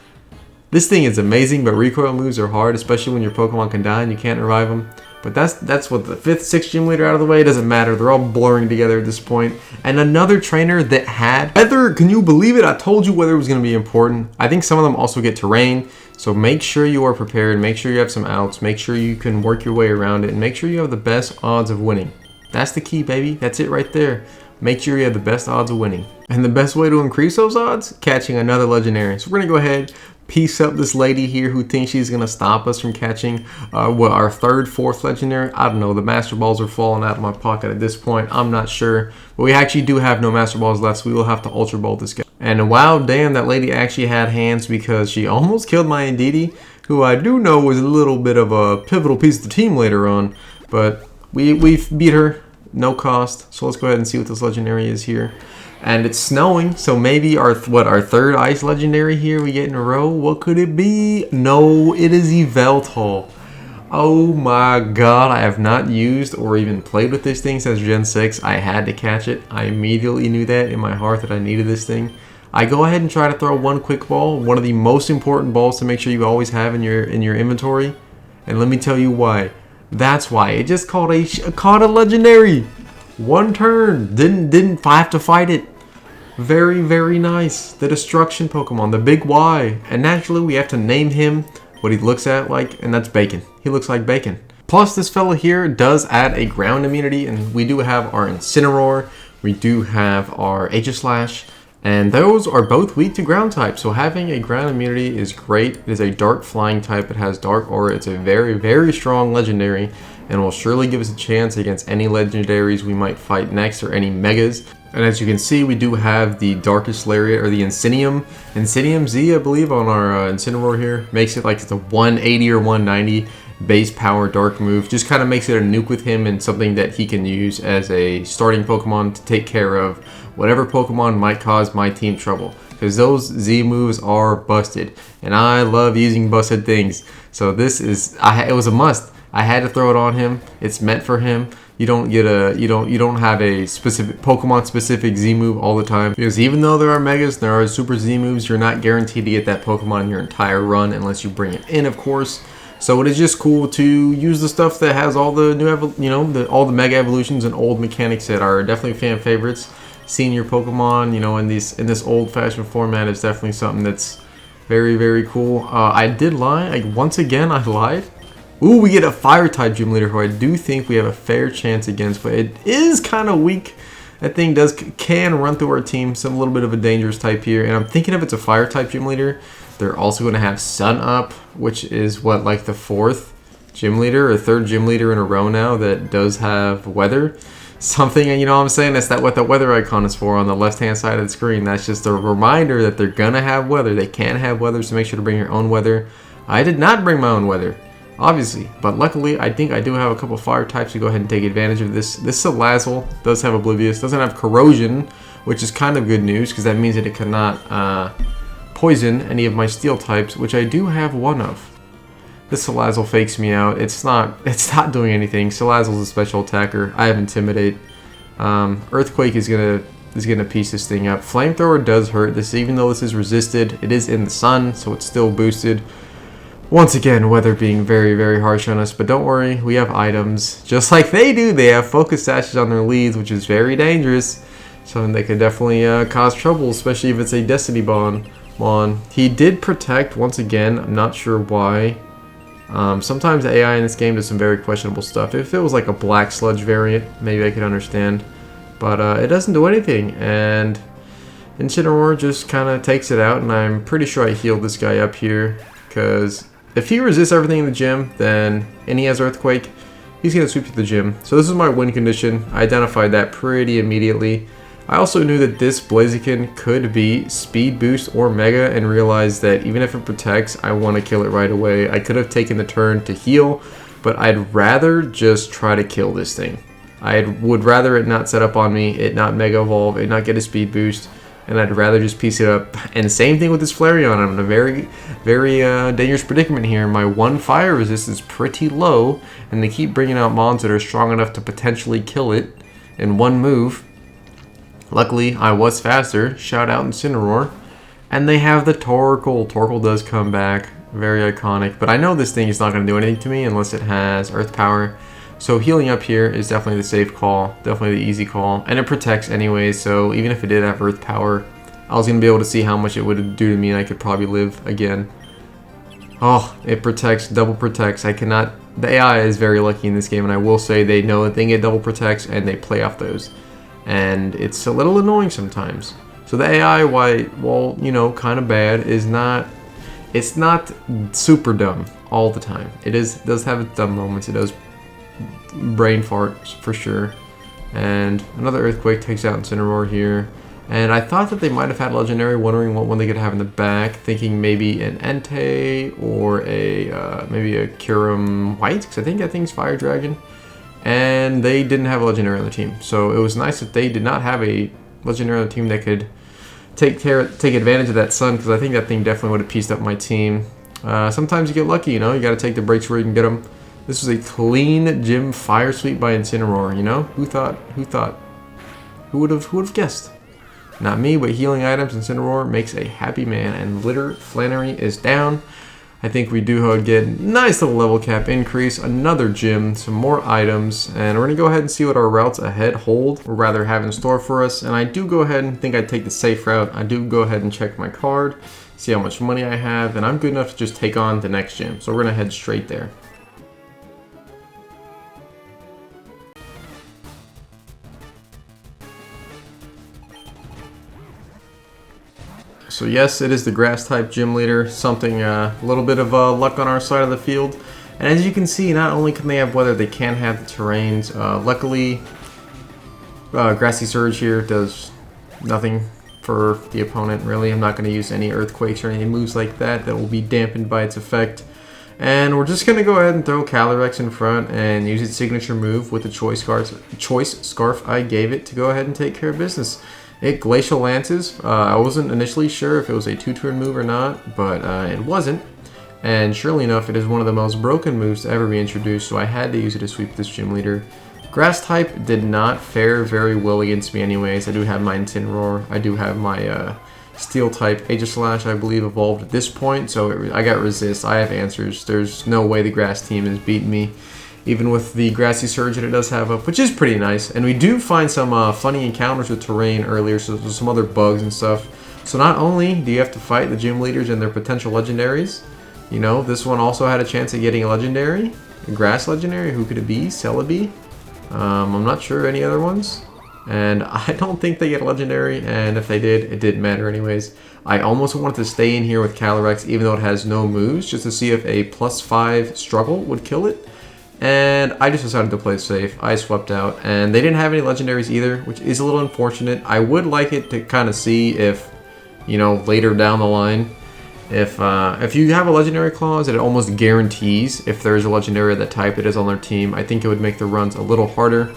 This thing is amazing, but recoil moves are hard, especially when your Pokemon can die and you can't revive them. But that's what the 5th, 6th gym leader out of the way, it doesn't matter. They're all blurring together at this point. And another trainer that had weather, can you believe it? I told you weather was going to be important. I think some of them also get terrain. So make sure you are prepared, make sure you have some outs, make sure you can work your way around it, and make sure you have the best odds of winning. That's the key, baby. That's it right there. Make sure you have the best odds of winning. And the best way to increase those odds? Catching another legendary. So we're going to go ahead, piece up this lady here who thinks she's going to stop us from catching our 3rd, 4th legendary. I don't know. The Master Balls are falling out of my pocket at this point. I'm not sure. But we actually do have no Master Balls left, so we will have to Ultra Ball this guy. And wow, damn, that lady actually had hands because she almost killed my Indeedee, who I do know was a little bit of a pivotal piece of the team later on. But we beat her. No cost. So let's go ahead and see what this legendary is here. And it's snowing, so maybe our 3rd ice legendary here we get in a row. What could it be? No, it is Yveltal. Oh my god, I have not used or even played with this thing since Gen 6. I had to catch it. I immediately knew that in my heart that I needed this thing. I go ahead and try to throw one quick ball, one of the most important balls to make sure you always have in your inventory. And let me tell you why. That's why it just caught a legendary. One turn, didn't have to fight it. Very, very nice. The destruction Pokemon, the big Y. And naturally we have to name him what he looks at like, and that's Bacon. He looks like bacon. Plus this fella here does add a ground immunity, and we do have our Incineroar, we do have our Aegislash, and those are both weak to ground type, so having a ground immunity is great. It is a dark flying type, it has dark aura, it's a very, very strong legendary, and will surely give us a chance against any legendaries we might fight next, or any megas. And as you can see, we do have the Darkest Lariat, or the Incinium Z, I believe, on our Incineroar here. Makes it like it's a 180 or 190 base power dark move. Just kind of makes it a nuke with him and something that he can use as a starting Pokemon to take care of whatever Pokemon might cause my team trouble. Because those Z moves are busted. And I love using busted things. So this is, it was a must. I had to throw it on him. It's meant for him. You don't have a specific Pokemon specific Z move all the time, because even though there are Megas, there are Super Z moves, you're not guaranteed to get that Pokemon in your entire run unless you bring it in, of course. So it is just cool to use the stuff that has all the new, all the Mega evolutions and old mechanics that are definitely fan favorites. Seeing your Pokemon, in this old-fashioned format is definitely something that's very, very cool. I did lie. Once again, I lied. Ooh, we get a Fire-type gym leader who I do think we have a fair chance against, but it is kind of weak That thing can run through our team. Some little bit of a dangerous type here. And I'm thinking if it's a fire type gym leader, they're also going to have Sun Up, which is what, like the 4th gym leader or 3rd gym leader in a row now that does have weather. Something, you know what I'm saying? That's what the weather icon is for on the left-hand side of the screen. That's just a reminder that they're going to have weather. They can have weather, so make sure to bring your own weather. I did not bring my own weather, obviously, but luckily I think I do have a couple fire types to go ahead and take advantage of this. This Salazzle does have Oblivious, doesn't have Corrosion, which is kind of good news because that means that it cannot poison any of my steel types, which I do have one of. This Salazzle fakes me out. It's not doing anything. Salazzle's a special attacker. I have Intimidate. Earthquake is gonna piece this thing up. Flamethrower does hurt this, even though this is resisted. It is in the sun, so it's still boosted. Once again, weather being very, very harsh on us, but don't worry, we have items. Just like they do, they have focus sashes on their leads, which is very dangerous. So they could definitely cause trouble, especially if it's a Destiny Bond. He did protect, once again, I'm not sure why. Sometimes the AI in this game does some very questionable stuff. If it was like a Black Sludge variant, maybe I could understand. But it doesn't do anything, and Incineroar just kind of takes it out, and I'm pretty sure I healed this guy up here, because if he resists everything in the gym, and he has Earthquake, he's going to sweep through the gym. So this is my win condition. I identified that pretty immediately. I also knew that this Blaziken could be Speed Boost or Mega, and realized that even if it protects, I want to kill it right away. I could have taken the turn to heal, but I'd rather just try to kill this thing. I would rather it not set up on me, it not Mega Evolve, it not get a Speed Boost, and I'd rather just piece it up. And same thing with this Flareon. I'm in a very, very dangerous predicament here. My 1 fire resist is pretty low, and they keep bringing out mons that are strong enough to potentially kill it in one move. Luckily, I was faster. Shout out Incineroar. And they have the Torkoal. Torkoal does come back. Very iconic. But I know this thing is not going to do anything to me unless it has Earth Power. So healing up here is definitely the safe call. Definitely the easy call. And it protects anyway, so even if it did have Earth Power, I was going to be able to see how much it would do to me, and I could probably live again. Oh, it protects, double protects. I cannot... The AI is very lucky in this game, and I will say they know that they get double protects, and they play off those. And it's a little annoying sometimes. So the AI, while you know, kind of bad, is not... It's not super dumb all the time. It does have its dumb moments. It does brain farts for sure. And another Earthquake takes out Incineroar here. And I thought that they might have had Legendary, wondering what one they could have in the back, thinking maybe an Entei or a maybe a Kyurem White, because I think that thing's Fire Dragon. And they didn't have a Legendary on the team, so it was nice that they did not have a Legendary on the team that could take advantage of that sun, because I think that thing definitely would have pieced up my team. Sometimes you get lucky, you know, you got to take the breaks where you can get them. This was a clean gym fire sweep by Incineroar, you know? Who thought? Who would have guessed? Not me, but healing items, Incineroar makes a happy man, and Litter Flannery is down. I think we do get nice little level cap increase, another gym, some more items, and we're going to go ahead and see what our routes ahead hold, or rather have in store for us. And I do go ahead and think I'd take the safe route. I do go ahead and check my card, see how much money I have, and I'm good enough to just take on the next gym. So we're going to head straight there. So yes, it is the grass type gym leader, something a little bit of luck on our side of the field. And as you can see, not only can they have weather, they can have the terrains. Luckily, Grassy Surge here does nothing for the opponent, really. I'm not going to use any earthquakes or any moves like that will be dampened by its effect. And we're just going to go ahead and throw Calyrex in front and use its signature move with the Choice Scarf I gave it to go ahead and take care of business. It Glacial Lances. I wasn't initially sure if it was a 2-turn move or not, but it wasn't. And surely enough, it is one of the most broken moves to ever be introduced, so I had to use it to sweep this gym leader. Grass type did not fare very well against me anyways. I do have my Incineroar. I do have my Steel type Aegislash, I believe, evolved at this point, so I got Resist. I have answers. There's no way the grass team has beaten me. Even with the Grassy Surge that it does have up, which is pretty nice. And we do find some funny encounters with terrain earlier, so there's some other bugs and stuff. So not only do you have to fight the gym leaders and their potential legendaries, you know, this one also had a chance of getting a legendary, a grass legendary. Who could it be? Celebi? I'm not sure any other ones. And I don't think they get a legendary, and if they did, it didn't matter anyways. I almost wanted to stay in here with Calyrex, even though it has no moves, just to see if a +5 struggle would kill it. And I just decided to play safe. I swept out, and they didn't have any legendaries either, which is a little unfortunate. I would like it to kind of see if, you know, later down the line, if you have a legendary clause, it almost guarantees if there's a legendary of that type that is on their team. I think it would make the runs a little harder.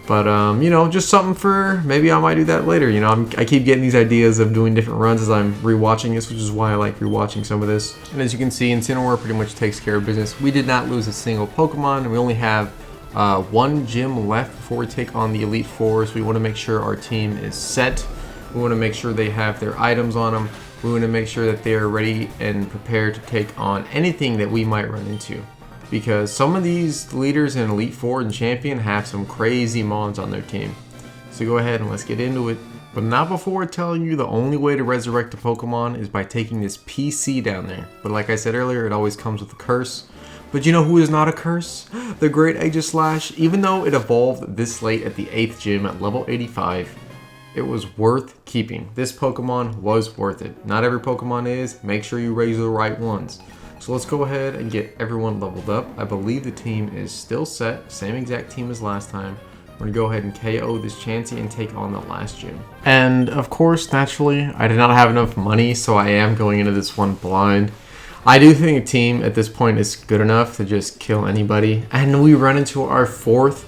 But, you know, just something for, maybe I might do that later. You know, I keep getting these ideas of doing different runs as I'm rewatching this, which is why I like rewatching some of this. And as you can see, Incineroar pretty much takes care of business. We did not lose a single Pokemon, and we only have one gym left before we take on the Elite Four. So we want to make sure our team is set. We want to make sure they have their items on them. We want to make sure that they are ready and prepared to take on anything that we might run into. Because some of these leaders in Elite Four and Champion have some crazy mons on their team. So go ahead and let's get into it. But not before telling you the only way to resurrect a Pokemon is by taking this PC down there. But like I said earlier, it always comes with a curse. But you know who is not a curse? The Great Aegislash. Even though it evolved this late at the 8th gym at level 85, it was worth keeping. This Pokemon was worth it. Not every Pokemon is. Make sure you raise the right ones. So let's go ahead and get everyone leveled up. I believe the team is still set. Same exact team as last time. We're going to go ahead and KO this Chansey and take on the last gym. And of course, naturally, I did not have enough money, so I am going into this one blind. I do think the team at this point is good enough to just kill anybody. And we run into our 4th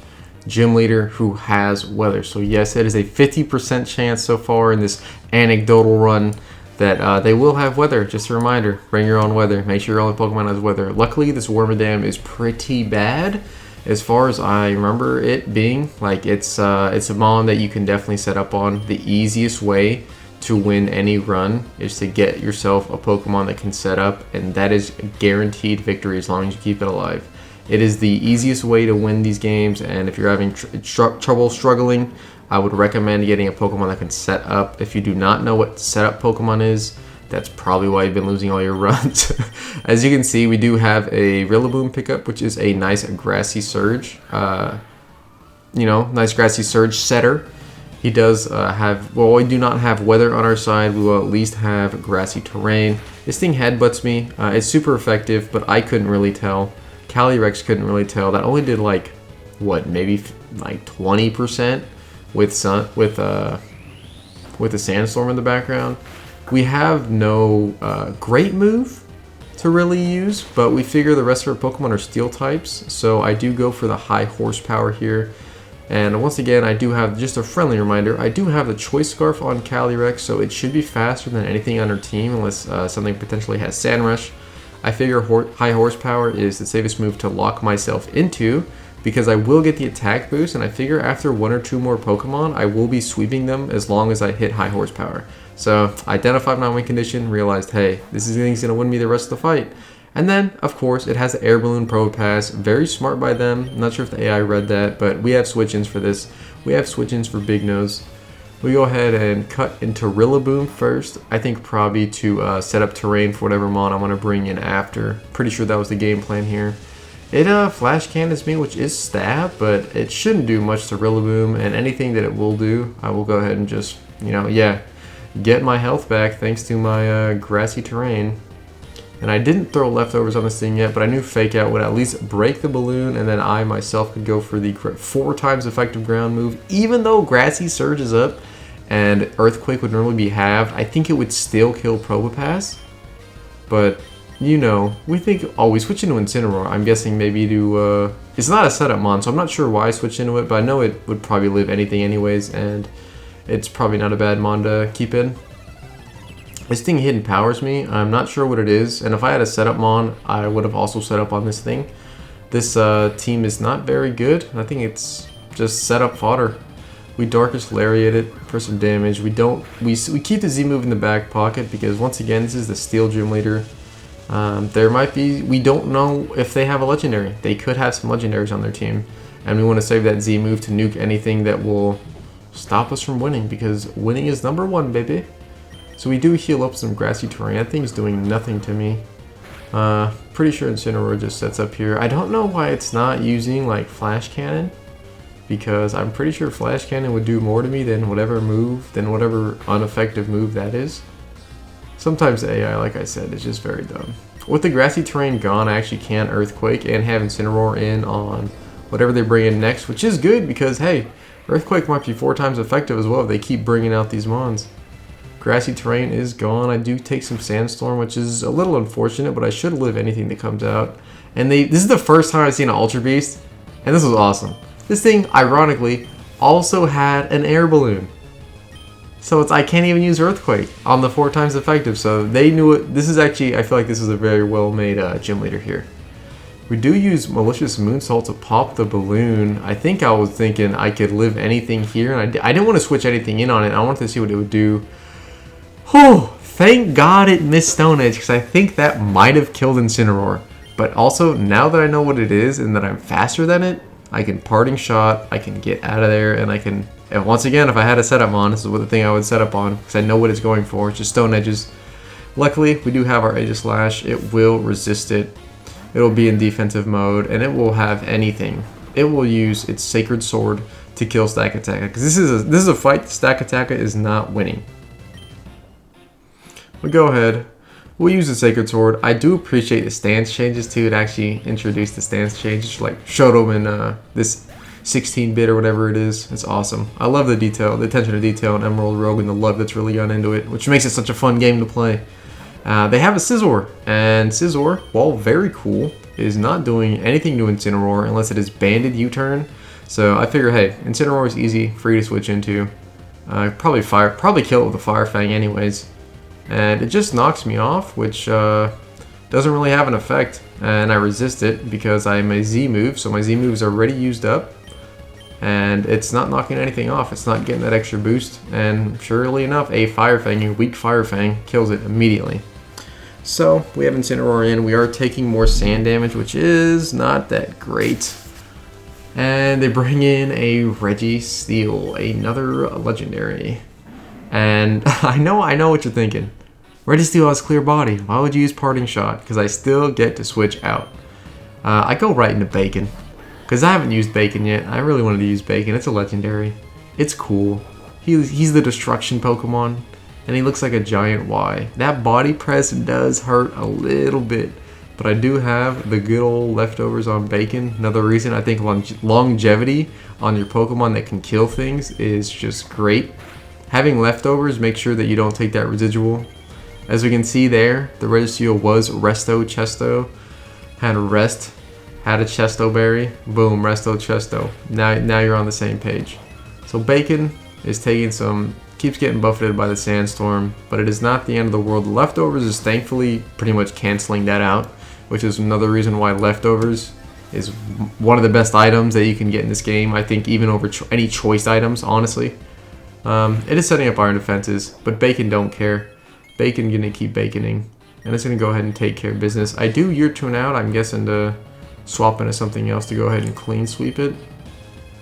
gym leader who has weather. So yes, it is a 50% chance so far in this anecdotal run that they will have weather. Just a reminder, bring your own weather. Make sure your only Pokemon has weather. Luckily, this Wormadam is pretty bad as far as I remember it being. Like, it's a mon that you can definitely set up on. The easiest way to win any run is to get yourself a Pokemon that can set up, and that is a guaranteed victory as long as you keep it alive. It is the easiest way to win these games, and if you're having trouble struggling, I would recommend getting a Pokemon that can set up. If you do not know what setup Pokemon is, that's probably why you've been losing all your runs. As you can see, we do have a Rillaboom pickup, which is a nice Grassy Surge. You know, nice Grassy Surge setter. He does have, well, we do not have weather on our side. We will at least have grassy terrain. This thing headbutts me. It's super effective, but I couldn't really tell. Calyrex couldn't really tell. That only did like, what, maybe like 20%? With a sandstorm in the background. We have no great move to really use, but we figure the rest of our Pokemon are steel types, so I do go for the high horsepower here. And once again, I do have, just a friendly reminder, I do have the Choice Scarf on Calyrex, so it should be faster than anything on our team unless something potentially has Sand Rush. I figure high horsepower is the safest move to lock myself into, because I will get the attack boost, and I figure after 1 or 2 more Pokemon, I will be sweeping them as long as I hit high horsepower. So I identified my win condition, realized, hey, this is going to win me the rest of the fight. And then, of course, it has the Air Balloon Probopass. Very smart by them. I'm not sure if the AI read that, but we have switch-ins for this. We have switch-ins for Big Nose. We go ahead and cut into Rillaboom first. I think probably to set up terrain for whatever mon I'm going to bring in after. Pretty sure that was the game plan here. It flash cannons me, which is stab, but it shouldn't do much to Rillaboom, and anything that it will do, I will go ahead and just, you know, yeah, get my health back thanks to my grassy terrain. And I didn't throw leftovers on this thing yet, but I knew Fake Out would at least break the balloon, and then I myself could go for the 4 times effective ground move. Even though Grassy Surge is up and Earthquake would normally be halved, I think it would still kill Probopass, but you know, we think, oh, we switch into Incineroar. I'm guessing maybe to, it's not a setup mon, so I'm not sure why I switched into it, but I know it would probably live anything anyways, and it's probably not a bad mon to keep in. This thing hidden powers me. I'm not sure what it is, and if I had a setup mon, I would have also set up on this thing. This team is not very good. I think it's just setup fodder. We Darkest Lariat it for some damage. We keep the Z move in the back pocket because once again, this is the Steel Gym Leader. There might be, we don't know if they have a legendary. They could have some legendaries on their team, and we want to save that Z move to nuke anything that will stop us from winning, because winning is #1, baby. So we do heal up some grassy terrain. That thing's doing nothing to me. Pretty sure Incineroar just sets up here. I don't know why it's not using like Flash Cannon. because I'm pretty sure Flash Cannon would do more to me than whatever ineffective move that is. Sometimes the AI, like I said, is just very dumb. With the grassy terrain gone, I actually can Earthquake and have Incineroar in on whatever they bring in next, which is good because, hey, Earthquake might be 4 times effective as well if they keep bringing out these mons. Grassy terrain is gone. I do take some Sandstorm, which is a little unfortunate, but I should live anything that comes out. And this is the first time I've seen an Ultra Beast, and this was awesome. This thing, ironically, also had an air balloon. So I can't even use Earthquake on the 4 times effective, so they knew it. This is actually, I feel like this is a very well made gym leader here. We do use Malicious Moonsault to pop the balloon. I think I was thinking I could live anything here, and I didn't want to switch anything in on it. I wanted to see what it would do. Oh, thank God it missed Stone Edge, because I think that might have killed Incineroar. But also, now that I know what it is and that I'm faster than it, I can Parting Shot, I can get out of there, and I can... And once again, if I had a setup on, this is what the thing I would set up on, because I know what it's going for. It's just Stone Edges. Luckily, we do have our Aegislash. It will resist it. It'll be in defensive mode, and it will have anything. It will use its Sacred Sword to kill Stakataka, because this is a fight Stakataka is not winning. We'll go ahead. We'll use the Sacred Sword. I do appreciate the stance changes too. It actually introduced the stance changes, like showed them in this 16-bit or whatever it is. It's awesome. I love the detail, the attention to detail in Emerald Rogue, and the love that's really gone into it, which makes it such a fun game to play. They have a Scizor, and Scizor, while very cool, is not doing anything to Incineroar unless it is banded U-turn. So I figure, hey, Incineroar is easy, free to switch into. Probably kill it with a Fire Fang anyways. And it just knocks me off, which doesn't really have an effect. And I resist it because I'm a Z move, so my Z move is already used up. And it's not knocking anything off. It's not getting that extra boost. And surely enough, a Fire Fang, a weak Fire Fang, kills it immediately. So we have Incineroar in. We are taking more sand damage, which is not that great. And they bring in a Registeel, another legendary. And I know what you're thinking. Registeel has Clear Body. Why would you use Parting Shot? Because I still get to switch out. I go right into Bacon. Because I haven't used Bacon yet. I really wanted to use Bacon. It's a legendary. It's cool. He's the destruction Pokemon. And he looks like a giant Y. That body press does hurt a little bit. But I do have the good old leftovers on Bacon. Another reason I think longevity on your Pokemon that can kill things is just great. Having leftovers, make sure that you don't take that residual. As we can see there, the Registeel was Resto Chesto. Had a Rest, had a Chesto Berry. Boom, Resto Chesto. Now you're on the same page. So Bacon is taking keeps getting buffeted by the Sandstorm, but it is not the end of the world. The leftovers is thankfully pretty much canceling that out, which is another reason why leftovers is one of the best items that you can get in this game. I think even over any choice items, honestly. It is setting up iron defenses, but Bacon don't care. Bacon gonna keep baconing, and it's gonna go ahead and take care of business. I do U-turn out, I'm guessing to swap into something else to go ahead and clean sweep it.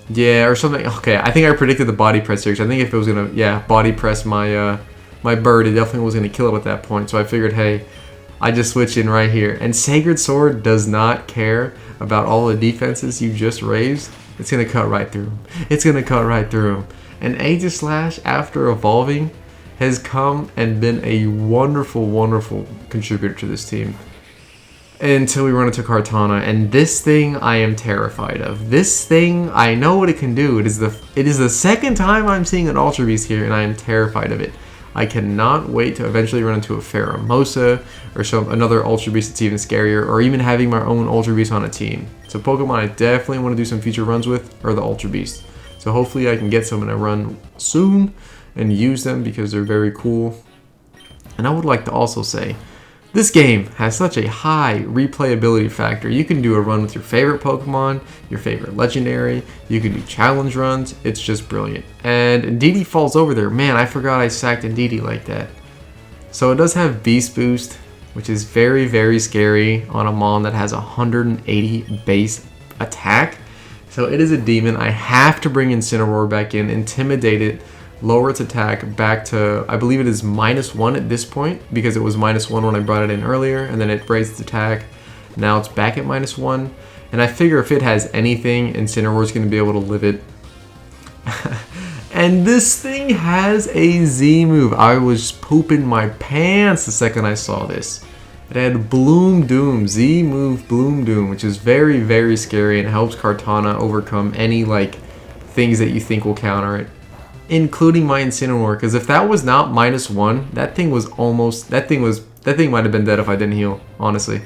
Yeah, or something. Okay, I think I predicted the body press here, because I think if it was gonna, body press my my bird, it definitely was gonna kill it at that point. So I figured, hey, I just switch in right here. And Sacred Sword does not care about all the defenses you just raised. It's gonna cut right through them. It's gonna cut right through them. And Aegislash, after evolving, has come and been a wonderful, wonderful contributor to this team. Until we run into Kartana, and this thing I am terrified of. This thing, I know what it can do. It is the second time I'm seeing an Ultra Beast here, and I am terrified of it. I cannot wait to eventually run into a Pheromosa or another Ultra Beast that's even scarier, or even having my own Ultra Beast on a team. So Pokemon I definitely want to do some future runs with are the Ultra Beast. So hopefully I can get some in a run soon and use them because they're very cool. And I would like to also say, this game has such a high replayability factor. You can do a run with your favorite Pokemon, your favorite legendary, you can do challenge runs. It's just brilliant. And Indeedee falls over there. Man, I forgot I sacked Indeedee like that. So it does have Beast Boost, which is very, very scary on a Mon that has 180 base attack. So it is a demon. I have to bring Incineroar back in, intimidate it, lower its attack back to, I believe it is -1 at this point, because it was -1 when I brought it in earlier, and then it raised its attack. Now it's back at -1, and I figure if it has anything, Incineroar is going to be able to live it And this thing has a Z move. I was pooping my pants the second I saw this. It had Bloom Doom, Z move Bloom Doom, which is very, very scary and helps Kartana overcome any like things that you think will counter it, including my Incineroar. Because if that was not -1, that thing was almost that thing might have been dead if I didn't heal, honestly.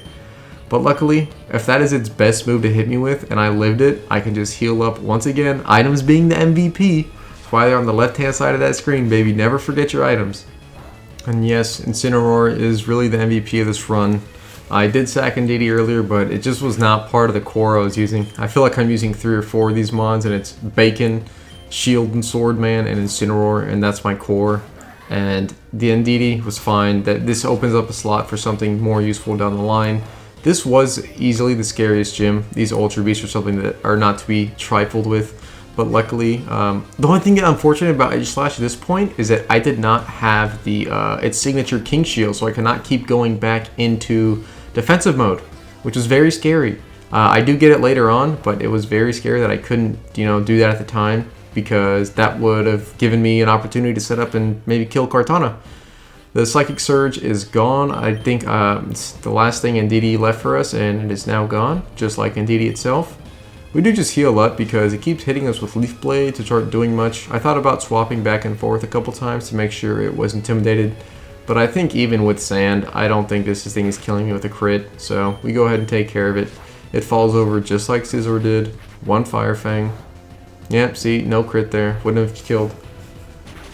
But luckily, if that is its best move to hit me with and I lived it, I can just heal up once again. Items being the MVP. That's why they're on the left-hand side of that screen, baby. Never forget your items. And yes, Incineroar is really the MVP of this run. I did sack Indeedee earlier, but it just was not part of the core I was using. I feel like I'm using 3 or 4 of these mods, and it's Bacon, Shield and Sword Man, and Incineroar, and that's my core. And the Indeedee was fine. That this opens up a slot for something more useful down the line. This was easily the scariest gym. These Ultra Beasts are something that are not to be trifled with. But luckily, the only thing unfortunate about Aegislash at this point is that I did not have the its signature King Shield, so I cannot keep going back into defensive mode, which was very scary. I do get it later on, but it was very scary that I couldn't, do that at the time, because that would have given me an opportunity to set up and maybe kill Kartana. The Psychic Surge is gone. I think it's the last thing Indeedee left for us, and it is now gone, just like Indeedee itself. We do just heal up because it keeps hitting us with Leaf Blade to start doing much. I thought about swapping back and forth a couple times to make sure it was intimidated, but I think even with Sand, I don't think this thing is killing me with a crit, so we go ahead and take care of it. It falls over just like Scizor did. 1 Fire Fang. Yep, see, no crit there. Wouldn't have killed.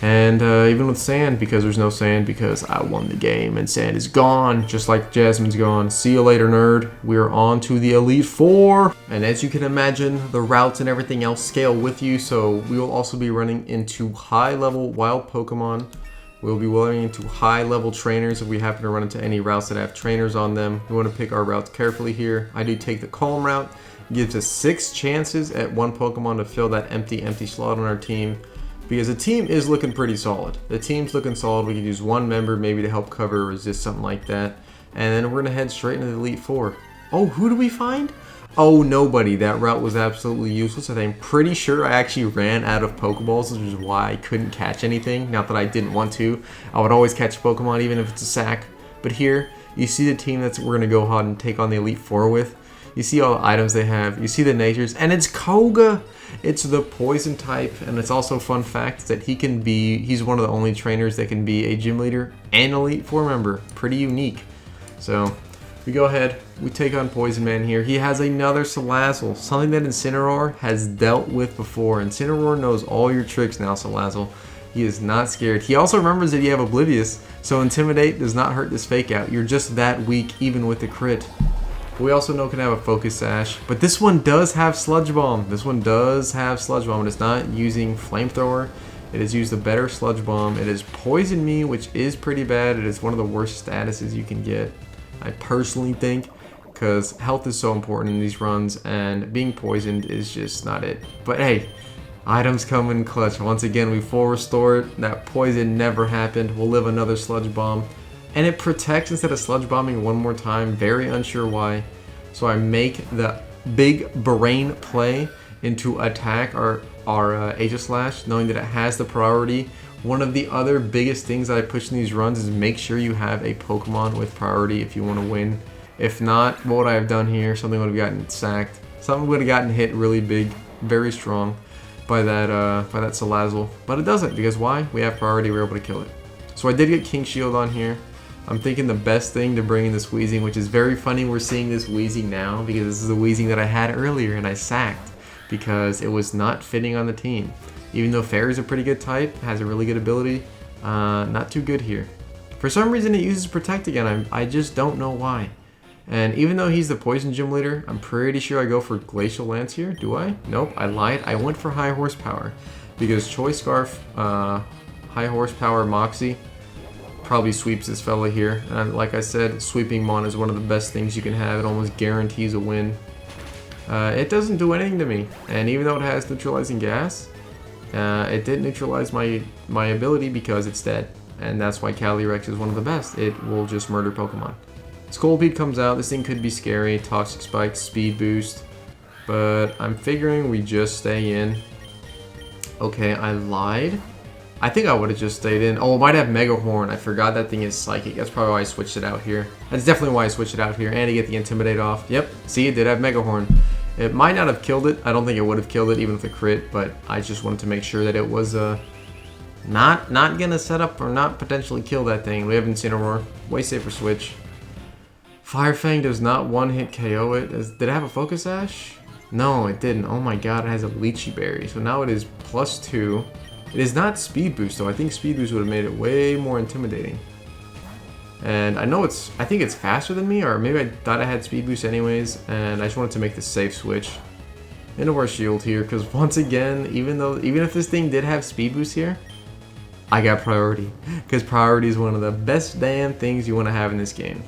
And even with Sand, because there's no Sand, because I won the game, and Sand is gone, just like Jasmine's gone. See you later, nerd. We're on to the Elite Four. And as you can imagine, the routes and everything else scale with you, so we will also be running into high-level wild Pokemon. We'll be running into high-level trainers if we happen to run into any routes that have trainers on them. We want to pick our routes carefully here. I do take the Calm route. It gives us 6 chances at 1 Pokemon to fill that empty slot on our team. Because the team is looking pretty solid. The team's looking solid. We could use 1 member maybe to help cover or resist something like that. And then we're going to head straight into the Elite Four. Oh, who do we find? Oh, nobody. That route was absolutely useless. I'm pretty sure I actually ran out of Pokeballs, which is why I couldn't catch anything. Not that I didn't want to. I would always catch Pokemon even if it's a sack. But here, you see the team that we're going to go ahead and take on the Elite Four with. You see all the items they have. You see the natures. And it's Koga! It's the poison type, and it's also a fun fact that he's one of the only trainers that can be a gym leader and Elite Four member. Pretty unique. So we go ahead, we take on Poison Man here. He has another Salazzle, something that Incineroar has dealt with before. Incineroar knows all your tricks now, Salazzle. He is not scared. He also remembers that you have Oblivious, so Intimidate does not hurt this Fake Out. You're just that weak even with the crit. We also know it can have a Focus Sash, but this one does have Sludge Bomb. This one does have Sludge Bomb, and it's not using Flamethrower. It has used a better Sludge Bomb. It has poisoned me, which is pretty bad. It is one of the worst statuses you can get, I personally think, because health is so important in these runs, and being poisoned is just not it. But hey, items come in clutch. Once again, we full restore it. That poison never happened. We'll live another Sludge Bomb. And it protects instead of Sludge Bombing one more time. Very unsure why. So I make the big brain play into attack our Aegislash, knowing that it has the priority. One of the other biggest things that I push in these runs is make sure you have a Pokemon with priority if you want to win. If not, what would I have done here? Something would have gotten sacked. Something would have gotten hit really big, very strong by that Salazzle. But it doesn't, because why? We have priority, we're able to kill it. So I did get King Shield on here. I'm thinking the best thing to bring in this Weezing, which is very funny we're seeing this Weezing now, because this is a Weezing that I had earlier and I sacked because it was not fitting on the team. Even though Fairy's a pretty good type, has a really good ability, not too good here. For some reason it uses Protect again, I just don't know why. And even though he's the Poison Gym Leader, I'm pretty sure I go for Glacial Lance here, do I? Nope, I lied, I went for High Horsepower. Because Choice Scarf, High Horsepower Moxie, probably sweeps this fella here. And like I said, sweeping Mon is one of the best things you can have. It almost guarantees a win. It doesn't do anything to me, and even though it has neutralizing gas, it did neutralize my ability because it's dead, and that's why Calyrex is one of the best. It will just murder Pokemon. Scolipede comes out. This thing could be scary. Toxic Spike, Speed Boost, but I'm figuring we just stay in. Okay, I lied. I think I would have just stayed in. Oh, it might have Mega Horn. I forgot that thing is Psychic. That's probably why I switched it out here. That's definitely why I switched it out here. And to get the Intimidate off. Yep, see, it did have Mega Horn. It might not have killed it. I don't think it would have killed it even with a crit, but I just wanted to make sure that it was not gonna set up or not potentially kill that thing. We have Incineroar. Way safer switch. Fire Fang does not one-hit KO it. Did it have a Focus Sash? No, it didn't. Oh my god, it has a Lychee Berry. So now it is +2. It is not Speed Boost though. I think Speed Boost would have made it way more intimidating. And I know I think it's faster than me, or maybe I thought I had Speed Boost anyways, and I just wanted to make the safe switch into our shield here, because once again, even if this thing did have Speed Boost here, I got priority. Because priority is one of the best damn things you want to have in this game.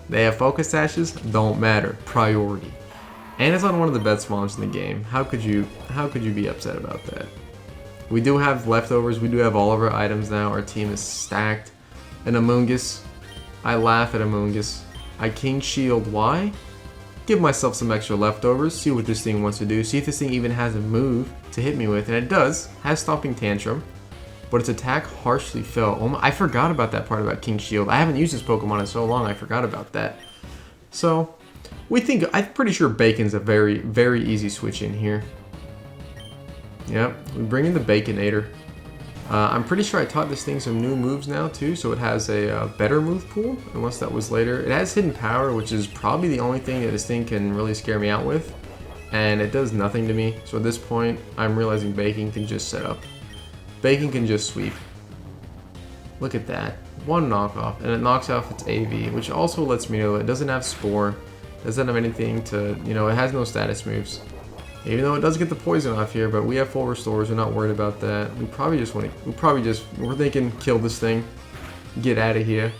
They have Focus Sashes, don't matter. Priority. And it's on one of the best spawns in the game. How could you be upset about that? We do have leftovers. We do have all of our items now. Our team is stacked. And Amoonguss. I laugh at Amoonguss. I King Shield. Why? Give myself some extra leftovers. See what this thing wants to do. See if this thing even has a move to hit me with. And it does. Has Stomping Tantrum. But its attack harshly fell. Oh my, I forgot about that part about King Shield. I haven't used this Pokemon in so long. I forgot about that. So, I'm pretty sure Bacon's a very, very easy switch in here. Yep, we bring in the Baconator. I'm pretty sure I taught this thing some new moves now too, so it has a better move pool, unless that was later. It has Hidden Power, which is probably the only thing that this thing can really scare me out with. And it does nothing to me, so at this point, I'm realizing Bacon can just set up. Bacon can just sweep. Look at that. One knockoff, and it knocks off its AV, which also lets me know it doesn't have Spore, doesn't have anything to, it has no status moves. Even though it does get the poison off here, but we have full restores, we're not worried about that. We're thinking kill this thing, get out of here,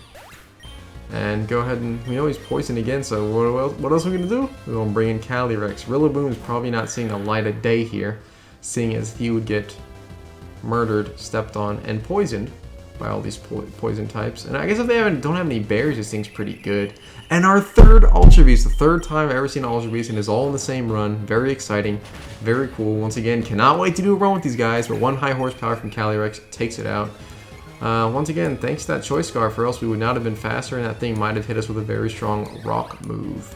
and go ahead and, we know he's poisoned again, so what else are we gonna do? We're gonna bring in Calyrex. Rillaboom is probably not seeing the light of day here, seeing as he would get murdered, stepped on, and poisoned by all these poison types. And I guess if they don't have any berries, this thing's pretty good. And our third Ultra Beast, the third time I've ever seen an Ultra Beast, and is all in the same run. Very exciting, very cool. Once again, cannot wait to do a run with these guys, but one high horsepower from Calyrex takes it out. Once again, thanks to that Choice Scarf, or else we would not have been faster, and that thing might have hit us with a very strong rock move.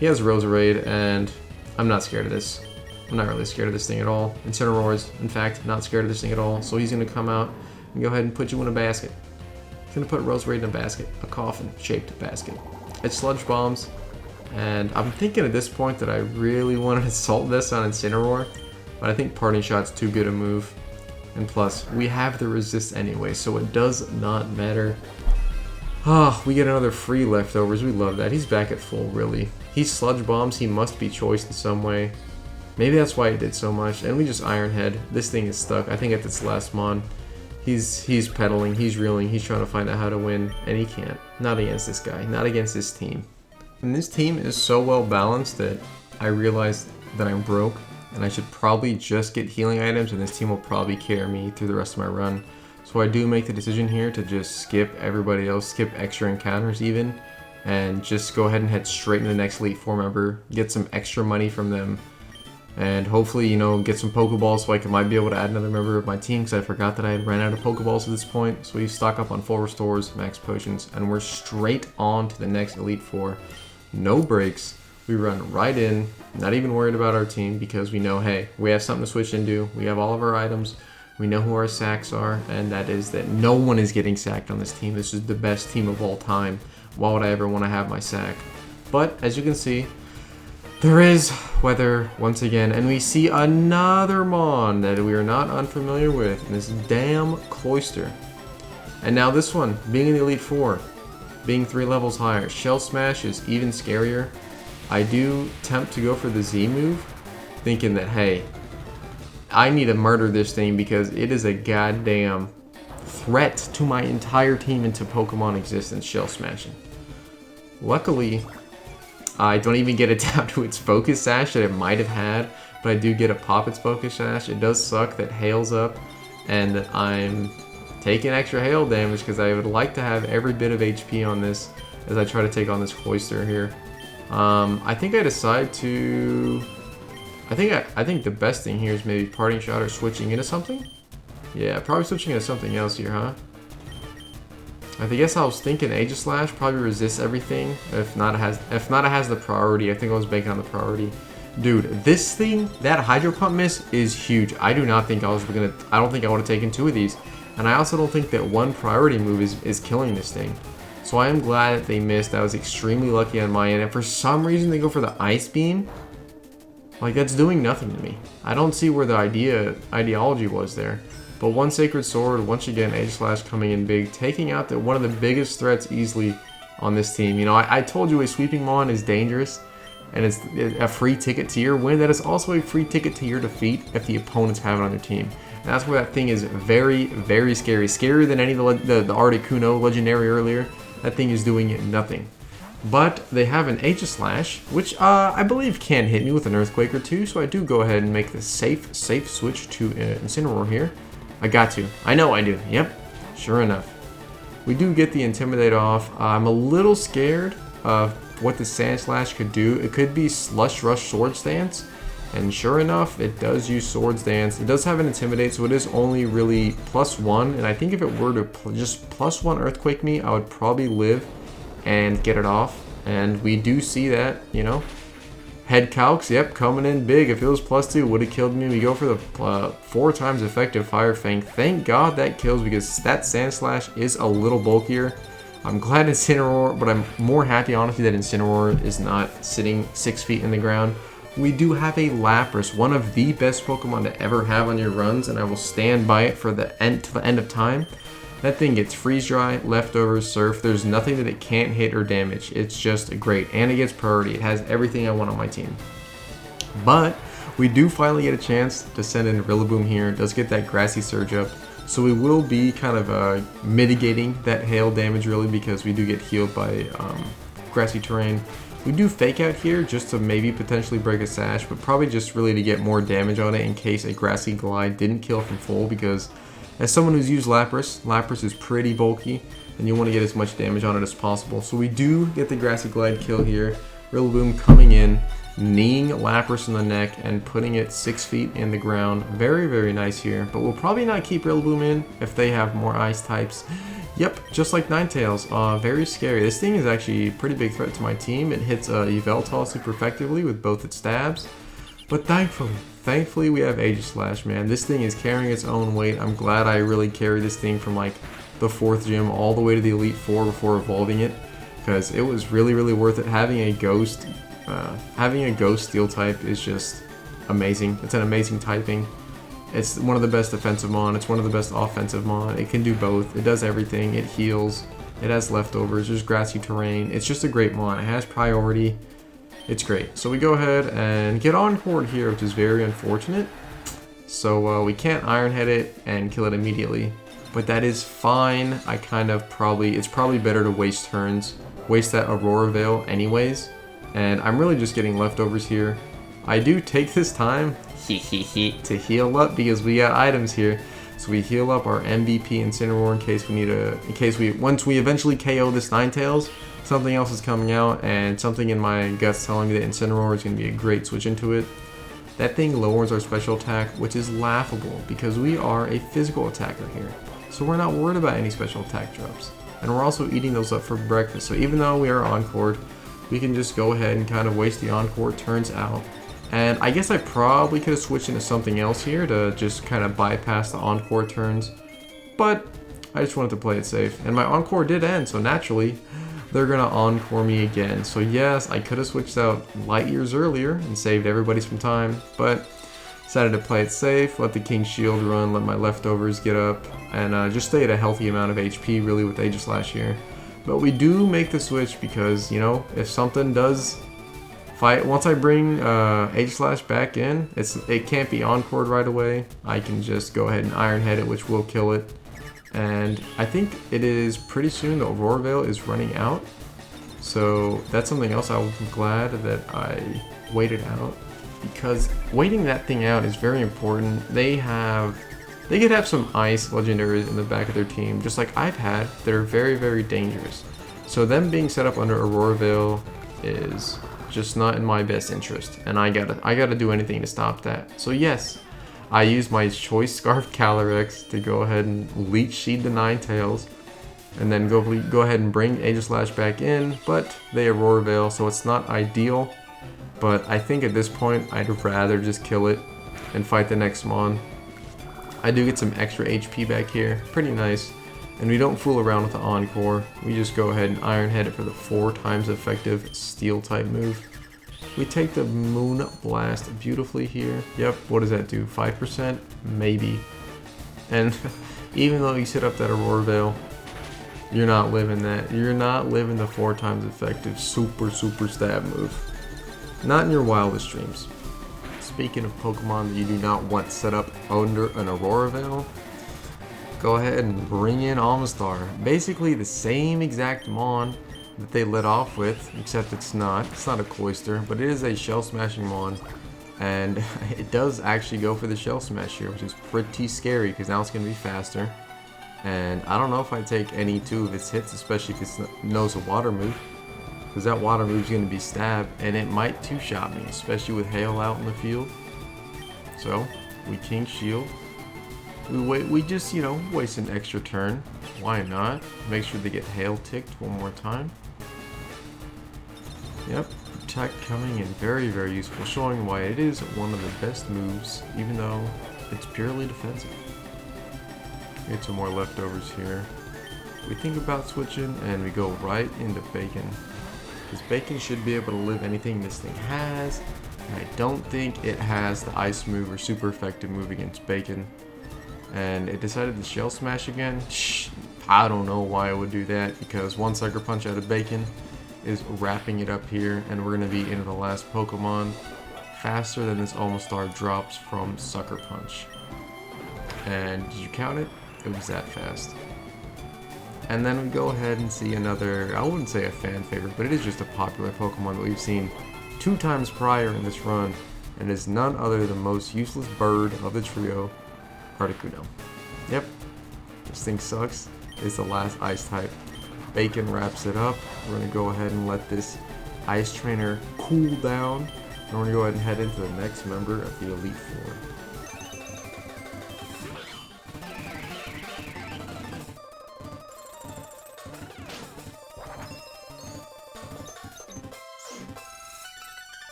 He has Roserade, and I'm not scared of this. I'm not really scared of this thing at all. Incineroar is, in fact, not scared of this thing at all, so he's going to come out and go ahead and put you in a basket. He's going to put Roserade in a basket, a coffin-shaped basket. It Sludge Bombs, and I'm thinking at this point that I really want to Assault Vest on Incineroar, but I think Parting Shot's too good a move. And plus, we have the resist anyway, so it does not matter. Oh, we get another free leftovers. We love that. He's back at full, really. He's Sludge Bombs. He must be choiced in some way. Maybe that's why it did so much. And we just Iron Head. This thing is stuck. I think at its last mon. He's pedaling. He's reeling. He's trying to find out how to win. And he can't. Not against this guy. Not against this team. And this team is so well balanced that I realized that I'm broke. And I should probably just get healing items, and this team will probably carry me through the rest of my run. So I do make the decision here to just skip everybody else, skip extra encounters even, and just go ahead and head straight into the next Elite Four member, get some extra money from them, and hopefully, get some Pokeballs so I might be able to add another member of my team, because I forgot that I had ran out of Pokeballs at this point. So we stock up on full restores, max potions, and we're straight on to the next Elite Four. No breaks. We run right in, not even worried about our team, because we know, hey, we have something to switch into, we have all of our items, we know who our sacks are, and that is that no one is getting sacked on this team. This is the best team of all time. Why would I ever want to have my sack? But, as you can see, there is weather once again, and we see another Mon that we are not unfamiliar with, and this damn Cloyster. And now this one, being in the Elite Four, being 3 levels higher, Shell Smash is even scarier. I do tempt to go for the Z move, thinking that, hey, I need to murder this thing because it is a goddamn threat to my entire team into Pokemon existence, Shell Smashing. Luckily, I don't even get it down to its Focus Sash that it might have had, but I do get a pop its Focus Sash. It does suck that Hail's up and that I'm taking extra Hail damage because I would like to have every bit of HP on this as I try to take on this Cloyster here. I think I decide to I think the best thing here is maybe Parting Shot or switching into something. Yeah, probably switching into something else here, huh? I guess I was thinking Aegislash probably resists everything. If not, it has the priority. I think I was banking on the priority. Dude, this thing, that Hydro Pump miss is huge. I do not think I was gonna. I don't think I would have taken 2 of these, and I also don't think that 1 priority move is killing this thing. So I am glad that they missed. I was extremely lucky on my end, and for some reason they go for the Ice Beam. Like, that's doing nothing to me. I don't see where the ideology was there. But 1 Sacred Sword, once again, Aegislash coming in big, taking out one of the biggest threats easily on this team. You know, I told you a Sweeping Mon is dangerous, and it's a free ticket to your win. That is also a free ticket to your defeat if the opponents have it on their team. And that's where that thing is very, very scary. Scarier than any of the Articuno legendary earlier. That thing is doing nothing. But they have an Aegislash, which I believe can hit me with an Earthquake or 2, so I do go ahead and make the safe switch to Incineroar here. I got to. I know I do. Yep. Sure enough. We do get the Intimidate off. I'm a little scared of what the Sandslash could do. It could be Slush Rush Swords Dance. And sure enough, it does use Swords Dance. It does have an Intimidate, so it is only really +1. And I think if it were to just +1 Earthquake me, I would probably live and get it off. And we do see that, you know. Head Calcs, yep, coming in big. If it was +2, would have killed me. We go for the 4 times effective Fire Fang. Thank God that kills because that Sandslash is a little bulkier. I'm glad Incineroar, but I'm more happy, honestly, that Incineroar is not sitting 6 feet in the ground. We do have a Lapras, one of the best Pokemon to ever have on your runs, and I will stand by it for the end of time. That thing gets Freeze Dry, Leftovers, Surf. There's nothing that it can't hit or damage. It's just great. And it gets priority. It has everything I want on my team. But we do finally get a chance to send in Rillaboom here. It does get that Grassy Surge up. So we will be kind of mitigating that hail damage really because we do get healed by Grassy Terrain. We do Fake Out here just to maybe potentially break a Sash, but probably just really to get more damage on it in case a Grassy Glide didn't kill from full because as someone who's used Lapras is pretty bulky, and you want to get as much damage on it as possible. So we do get the Grassy Glide kill here. Rillaboom coming in, kneeing Lapras in the neck, and putting it 6 feet in the ground. Very, very nice here. But we'll probably not keep Rillaboom in if they have more Ice types. Yep, just like Ninetales. Very scary. This thing is actually a pretty big threat to my team. It hits Yveltal super effectively with both its stabs. But thankfully we have Aegislash, man. This thing is carrying its own weight. I'm glad I really carried this thing from like the 4th gym all the way to the Elite Four before evolving it, because it was really, really worth it. Having a Ghost Steel type is just amazing. It's an amazing typing. It's one of the best defensive mon. It's one of the best offensive mon. It can do both. It does everything. It heals. It has Leftovers. There's Grassy Terrain. It's just a great mon. It has priority. It's great. So we go ahead and get Encored here, which is very unfortunate. So we can't Iron Head it and kill it immediately. But that is fine. It's probably better to waste turns. Waste that Aurora Veil anyways. And I'm really just getting Leftovers here. I do take this time to heal up because we got items here. So we heal up our MVP Incineroar once we eventually KO this Ninetales. Something else is coming out, and something in my gut's telling me that Incineroar is going to be a great switch into it. That thing lowers our special attack, which is laughable because we are a physical attacker here. So we're not worried about any special attack drops. And we're also eating those up for breakfast. So even though we are Encored, we can just go ahead and kind of waste the Encore turns out. And I guess I probably could have switched into something else here to just kind of bypass the Encore turns. But I just wanted to play it safe. And my Encore did end, so naturally they're going to Encore me again. So yes, I could have switched out light years earlier and saved everybody some time, but decided to play it safe, let the King's Shield run, let my Leftovers get up, and just stay at a healthy amount of HP really with Aegislash here. But we do make the switch because, you know, if something does fight, once I bring Aegislash back in, it can't be Encored right away. I can just go ahead and Iron Head it, which will kill it. And I think it is pretty soon the Aurora Veil is running out. So that's something else I'm glad that I waited out, because waiting that thing out is very important. They could have some ice legendaries in the back of their team, just like I've had, that are very, very dangerous. So them being set up under Aurora Veil is just not in my best interest, and I gotta do anything to stop that. So yes, I use my Choice Scarf Calyrex to go ahead and Leech Seed the Ninetales, and then go ahead and bring Aegislash back in, but they Aurora Veil, so it's not ideal. But I think at this point, I'd rather just kill it and fight the next Mon. I do get some extra HP back here, pretty nice. And we don't fool around with the Encore, we just go ahead and Iron Head it for the 4 times effective Steel type move. We take the Moon Blast beautifully here. Yep, what does that do? 5%? Maybe. And even though you set up that Aurora Veil, you're not living that. You're not living the 4 times effective super stab move. Not in your wildest dreams. Speaking of Pokemon that you do not want set up under an Aurora Veil, go ahead and bring in Amistar. Basically the same exact Mon that they let off with, except it's not. It's not a Cloyster, but it is a Shell Smashing Mon. And it does actually go for the Shell Smash here, which is pretty scary because now it's going to be faster. And I don't know if I take any 2 of its hits, especially if it knows a water move. Because that water move is going to be Stab, and it might 2-shot me, especially with Hail out in the field. So, we King Shield. We just, you know, waste an extra turn. Why not? Make sure they get Hail ticked one more time. Yep, Protect coming in very useful, showing why it is one of the best moves, even though it's purely defensive. Get some more leftovers here. We think about switching, and we go right into Bacon. Because Bacon should be able to live anything this thing has, and I don't think it has the Ice move or super effective move against Bacon. And it decided to Shell Smash again. Shh, I don't know why it would do that, because one Sucker Punch out of Bacon is wrapping it up here, and we're going to be into the last Pokemon faster than this Omastar drops from Sucker Punch. And did you count it? It was that fast. And then we go ahead and see another, I wouldn't say a fan favorite, but it is just a popular Pokemon that we've seen 2 times prior in this run, and is none other than the most useless bird of the trio, Articuno. Yep, this thing sucks. It's the last Ice type. Bacon wraps it up. We're going to go ahead and let this Ice Trainer cool down, and we're going to go ahead and head into the next member of the Elite Four.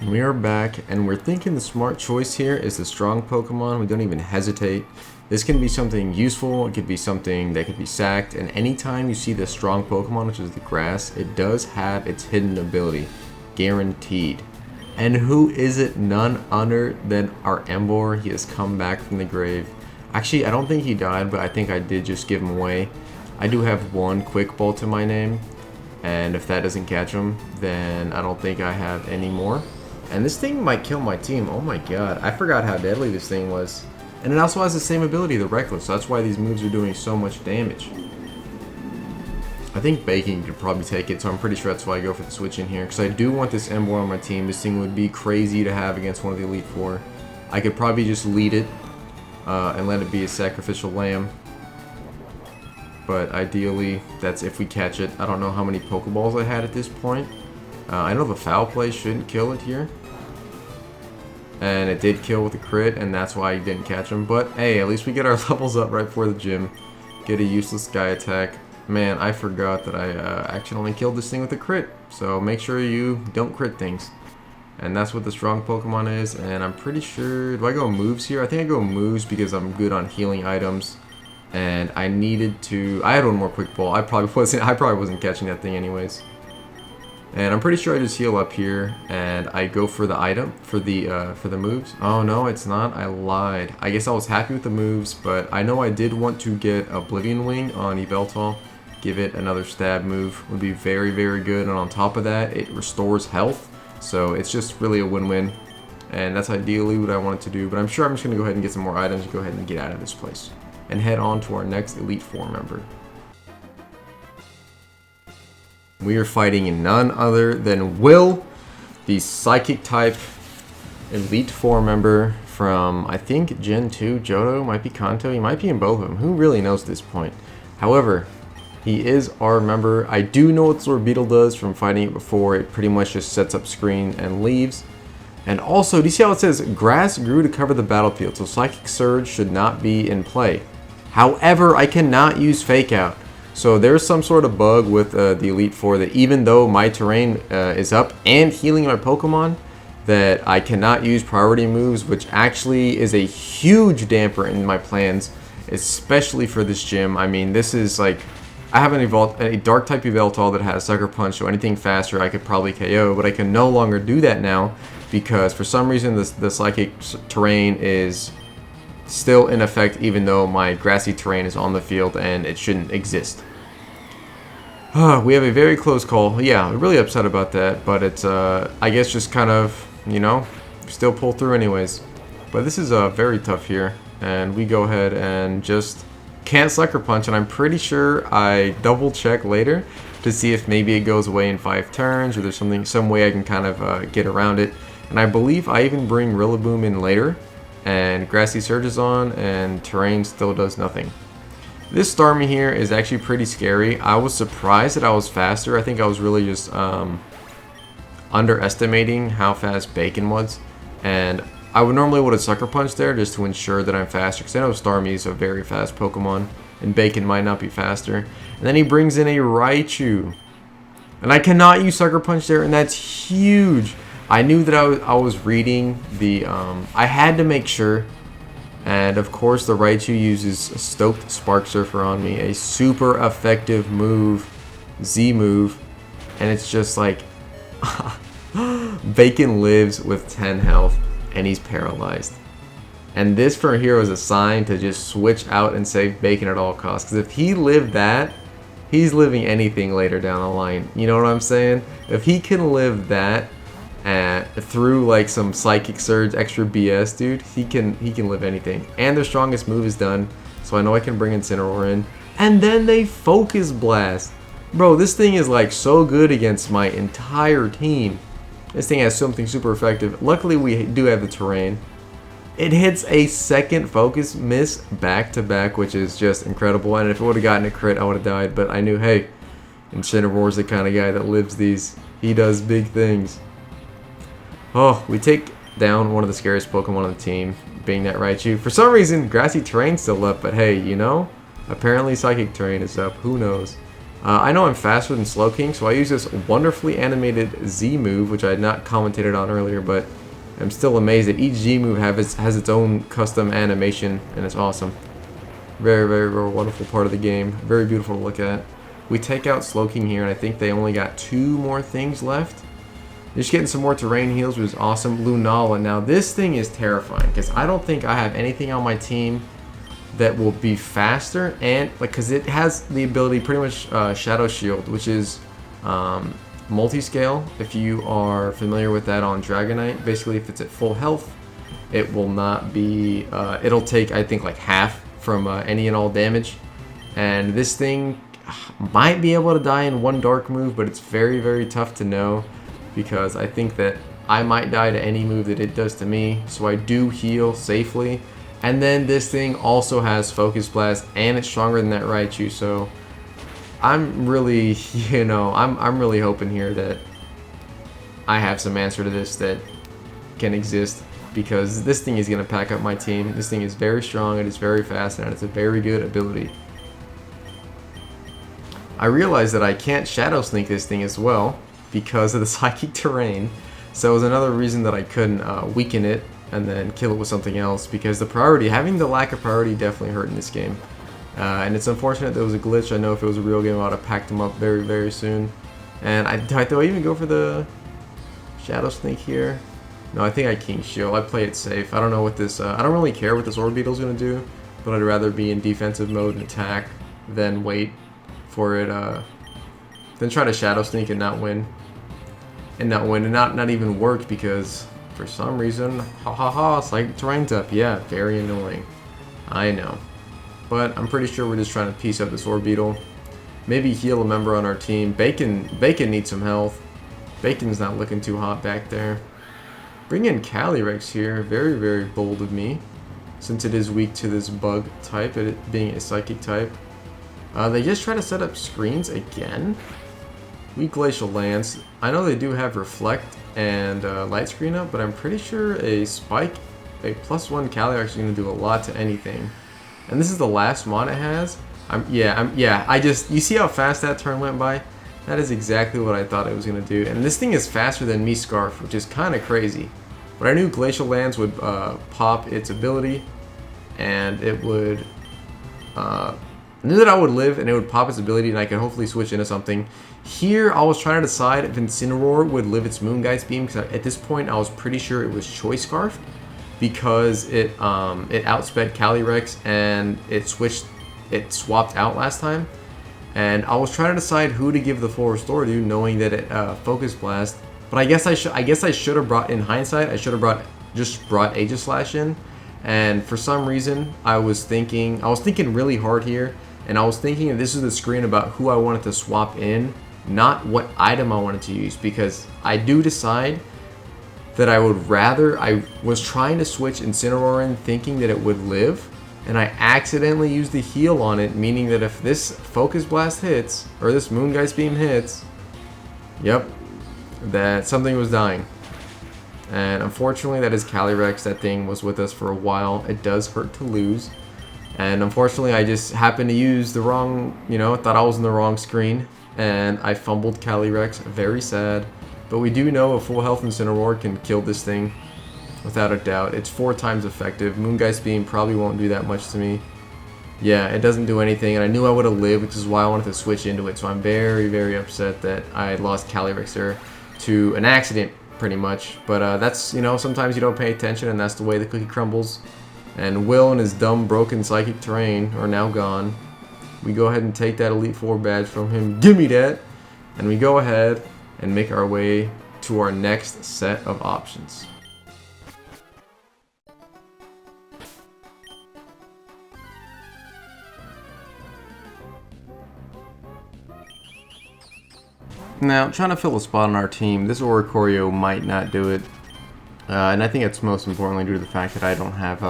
We are back, and we're thinking the smart choice here is the strong Pokemon. We don't even hesitate. This can be something useful, it could be something that could be sacked, and anytime you see the strong Pokemon, which is the grass, it does have its hidden ability, guaranteed. And who is it? None other than our Emboar. He has come back from the grave. Actually, I don't think he died, but I think I did just give him away. I do have 1 Quick Ball to my name, and if that doesn't catch him, then I don't think I have any more. And this thing might kill my team. Oh my god, I forgot how deadly this thing was. And it also has the same ability, the Reckless, so that's why these moves are doing so much damage. I think Bacon could probably take it, so I'm pretty sure that's why I go for the switch in here. Because I do want this Emboar on my team. This thing would be crazy to have against one of the Elite Four. I could probably just lead it and let it be a sacrificial lamb. But ideally, that's if we catch it. I don't know how many Pokeballs I had at this point. I know the Foul Play shouldn't kill it here. And it did kill with a crit, and that's why I didn't catch him. But hey, at least we get our levels up right before the gym. Get a useless Sky Attack. Man, I forgot that I accidentally killed this thing with a crit. So make sure you don't crit things. And that's what the strong Pokemon is. And I'm pretty sure, do I go moves here? I think I go moves because I'm good on healing items. And I needed to, I had 1 more Quick Ball. I probably wasn't catching that thing anyways. And I'm pretty sure I just heal up here and I go for the item, for the moves. Oh no, it's not. I lied. I guess I was happy with the moves, but I know I did want to get Oblivion Wing on Yveltal. Give it another stab move. Would be very, very good. And on top of that, it restores health. So it's just really a win-win. And that's ideally what I wanted to do. But I'm sure I'm just going to go ahead and get some more items and go ahead and get out of this place. And head on to our next Elite Four member. We are fighting none other than Will, the Psychic type Elite Four member from, I think, Gen 2 Johto, might be Kanto, he might be in both of them. Who really knows at this point? However, he is our member. I do know what Zorbeetle does from fighting it before. It pretty much just sets up screen and leaves. And also, do you see how it says, grass grew to cover the battlefield, so Psychic Surge should not be in play. However, I cannot use Fake Out. So there's some sort of bug with the Elite Four that even though my terrain is up and healing my Pokemon, that I cannot use priority moves, which actually is a huge damper in my plans, especially for this gym. I mean, this is like, I have a Dark type Yveltal that has Sucker Punch, so anything faster I could probably KO, but I can no longer do that now because for some reason the Psychic terrain is still in effect even though my grassy terrain is on the field and it shouldn't exist. We have a very close call. Yeah, I'm really upset about that, but it's I guess just kind of, you know, still pull through anyways. But this is very tough here, and we go ahead and just can't Sucker Punch, and I'm pretty sure I double check later to see if maybe it goes away in 5 turns or there's some way I can kind of get around it. And I believe I even bring Rillaboom in later, and Grassy Surge is on, and Terrain still does nothing. This Starmie here is actually pretty scary. I was surprised that I was faster. I think I was really just underestimating how fast Bacon was, and I would have Sucker Punch there just to ensure that I'm faster, because I know Starmie is a very fast Pokemon, and Bacon might not be faster. And then he brings in a Raichu, and I cannot use Sucker Punch there, and that's huge. I knew that I was reading the, I had to make sure, and of course the Raichu uses a Stoked Spark Surfer on me, a super effective move, Z move, and it's just like, Bacon lives with 10 health, and he's paralyzed. And this for here was a sign to just switch out and save Bacon at all costs, because if he lived that, he's living anything later down the line, you know what I'm saying? If he can live that, through like some Psychic Surge extra BS, dude, he can live anything. And their strongest move is done, so I know I can bring Incineroar in. And then they Focus Blast. Bro, this thing is like so good against my entire team. This thing has something super effective. Luckily we do have the terrain. It hits a second Focus miss back to back, which is just incredible. And if it would have gotten a crit, I would have died. But I knew, hey, Incineroar is the kind of guy that lives these. He does big things. Oh, we take down one of the scariest Pokemon on the team, being that Raichu. For some reason, Grassy Terrain's still up, but hey, you know, apparently Psychic Terrain is up. Who knows? I know I'm faster than Slowking, so I use this wonderfully animated Z move, which I had not commentated on earlier, but I'm still amazed that each Z move has its own custom animation, and it's awesome. Very, very, very wonderful part of the game. Very beautiful to look at. We take out Slowking here, and I think they only got 2 more things left. Just getting some more terrain heals, which is awesome. Lunala. Now this thing is terrifying because I don't think I have anything on my team that will be faster, and like because it has the ability pretty much Shadow Shield, which is multi-scale. If you are familiar with that on Dragonite, basically if it's at full health, it will not be. It'll take I think like half from any and all damage, and this thing might be able to die in one dark move, but it's very, very tough to know. Because I think that I might die to any move that it does to me, so I do heal safely. And then this thing also has Focus Blast, and it's stronger than that Raichu, so I'm really, you know, I'm really hoping here that I have some answer to this that can exist, because this thing is going to pack up my team. This thing is very strong, it is very fast, and it's a very good ability. I realize that I can't Shadow Sneak this thing as well, because of the Psychic Terrain, so it was another reason that I couldn't weaken it and then kill it with something else, because having the lack of priority definitely hurt in this game. And it's unfortunate there was a glitch. I know if it was a real game I would have packed them up very, very soon. And do I even go for the Shadow Sneak here? No, I think I King Shield. I play it safe. I don't know what this... I don't really care what this Orbeetle's going to do, but I'd rather be in defensive mode and attack than wait for it... Then try to Shadow Sneak and not win. And not even work because for some reason, Psychic Terrain's up. Yeah, very annoying. I know. But I'm pretty sure we're just trying to piece up this Orbeetle. Maybe heal a member on our team. Bacon needs some health. Bacon's not looking too hot back there. Bring in Calyrex here. Very, very bold of me. Since it is weak to this bug type, it being a psychic type. They just try to set up screens again. Weak Glacial Lance. I know they do have Reflect and Light Screen up, but I'm pretty sure a Spike, a +1 Calyrex is going to do a lot to anything. And this is the last mod it has. You see how fast that turn went by? That is exactly what I thought it was going to do. And this thing is faster than me Scarf, which is kind of crazy. But I knew Glacial Lance would pop its ability, and it would... I knew that I would live, and it would pop its ability, and I could hopefully switch into something. Here, I was trying to decide if Incineroar would live its Moongeist Beam, because at this point, I was pretty sure it was Choice Scarf, because it outsped Calyrex, and it swapped out last time. And I was trying to decide who to give the full restore to, knowing that it Focus Blast. But I guess I should have brought, in hindsight, I should have brought Aegislash in. And for some reason, I was thinking really hard here, and I was thinking that this is the screen about who I wanted to swap in, not what item I wanted to use, because I do decide that I was trying to switch Incineroar in thinking that it would live, and I accidentally used the heal on it, meaning that if this Focus Blast hits, or this Moongeist Beam hits, yep, that something was dying. And unfortunately, that is Calyrex. That thing was with us for a while. It does hurt to lose. And unfortunately, I just happened to use the wrong, thought I was in the wrong screen. And I fumbled Calyrex. Very sad. But we do know a full health Incineroar can kill this thing. Without a doubt. It's 4 times effective. Moongeist Beam probably won't do that much to me. Yeah, it doesn't do anything. And I knew I would have lived, which is why I wanted to switch into it. So I'm very, very upset that I lost Calyrex there to an accident. Pretty much, but that's, sometimes you don't pay attention, and that's the way the cookie crumbles. And Will and his dumb broken Psychic Terrain are now gone. We go ahead and take that Elite Four badge from him. Give me that! And we go ahead and make our way to our next set of options. Now, trying to fill a spot on our team, this Oricorio might not do it. And I think it's most importantly due to the fact that I don't have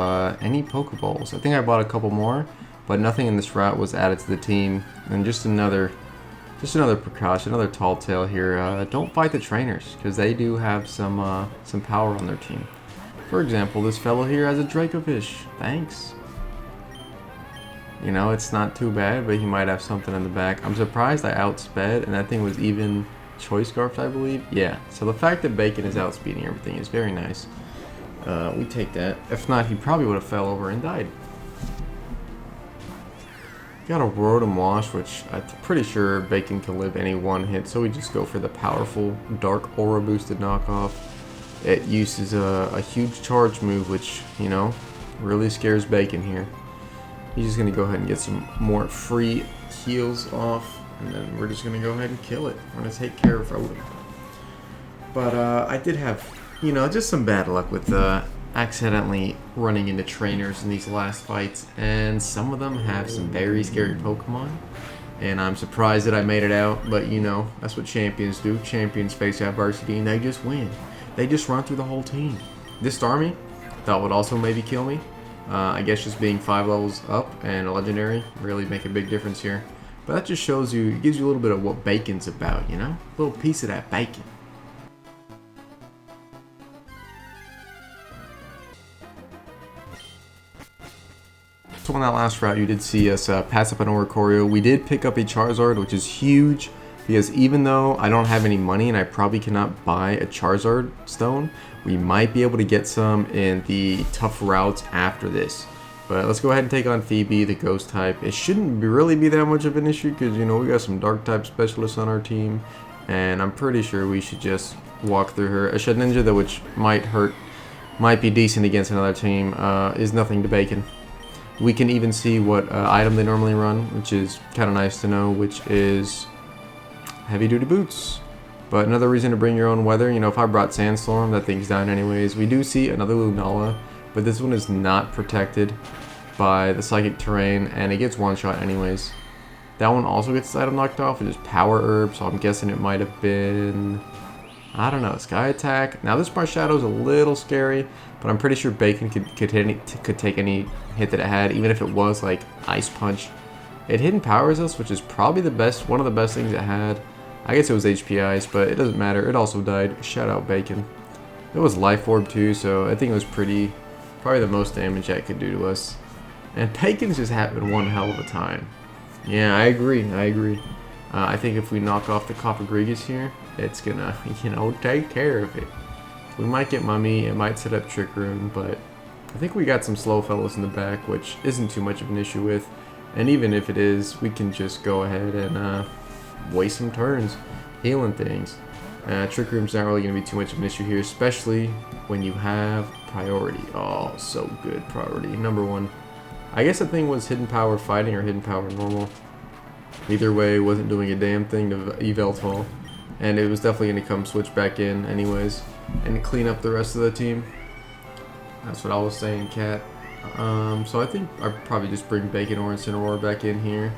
any Pokeballs. I think I bought a couple more, but nothing in this route was added to the team. And just another precaution, another tall tale here. Don't fight the trainers, because they do have some power on their team. For example, this fellow here has a Dracovish. Thanks. It's not too bad, but he might have something in the back. I'm surprised I outsped, and that thing was even Choice Scarf, I believe. Yeah, so the fact that Bacon is outspeeding everything is very nice. We take that. If not, he probably would have fell over and died. Got a Rotom Wash, which I'm pretty sure Bacon can live any one hit, so we just go for the powerful Dark Aura boosted knockoff. It uses a huge charge move, which, really scares Bacon here. He's just going to go ahead and get some more free heals off, and then we're just going to go ahead and kill it. We're going to take care of Rotom. But I did have, just some bad luck with accidentally running into trainers in these last fights, and some of them have some very scary Pokemon, and I'm surprised that I made it out, but that's what champions do. Champions face adversity, and they just win. They just run through the whole team. This Starmie thought would also maybe kill me. I guess just being 5 levels up and a legendary really make a big difference here. But that just shows you, it gives you a little bit of what Bacon's about, A little piece of that bacon. So on that last route, you did see us pass up an Oricorio. We did pick up a Charizard, which is huge, because even though I don't have any money and I probably cannot buy a Charizard stone, we might be able to get some in the tough routes after this. But let's go ahead and take on Phoebe, the ghost type. It shouldn't really be that much of an issue because, we got some dark type specialists on our team. and I'm pretty sure we should just walk through her. A Shedinja, though, which might be decent against another team, is nothing to Bacon. We can even see what item they normally run, which is kind of nice to know, which is heavy duty boots. But another reason to bring your own weather, you know, if I brought Sandstorm, that thing's down anyways. We do see another Lunala, but this one is not protected by the psychic terrain, and it gets one shot anyways. That one also gets its item knocked off, which is Power Herb, so I'm guessing it might have been, I don't know, Sky Attack. Now this Smart Shadow is a little scary, but I'm pretty sure Bacon could take any hit that it had, even if it was like Ice Punch. It hidden powers us, which is probably one of the best things it had. I guess it was HP Ice, but it doesn't matter. It also died. Shout out Bacon. It was Life Orb too, so I think it was probably the most damage that could do to us. And Bacon's just having one hell of a time. Yeah, I agree. I think if we knock off the Cofagrigus here, it's gonna, you know, take care of it. We might get Mummy, it might set up Trick Room, but I think we got some slow fellows in the back, which isn't too much of an issue with. And even if it is, we can just go ahead and waste some turns healing things. Trick Room's not really going to be too much of an issue here, especially when you have priority. Oh, so good, priority. Number one. I guess the thing was hidden power fighting or hidden power normal. Either way, wasn't doing a damn thing to Yveltal. And it was definitely going to come switch back in anyways and clean up the rest of the team. That's what I was saying, Cat. So I think I'd probably just bring Bacon or Incineroar back in here.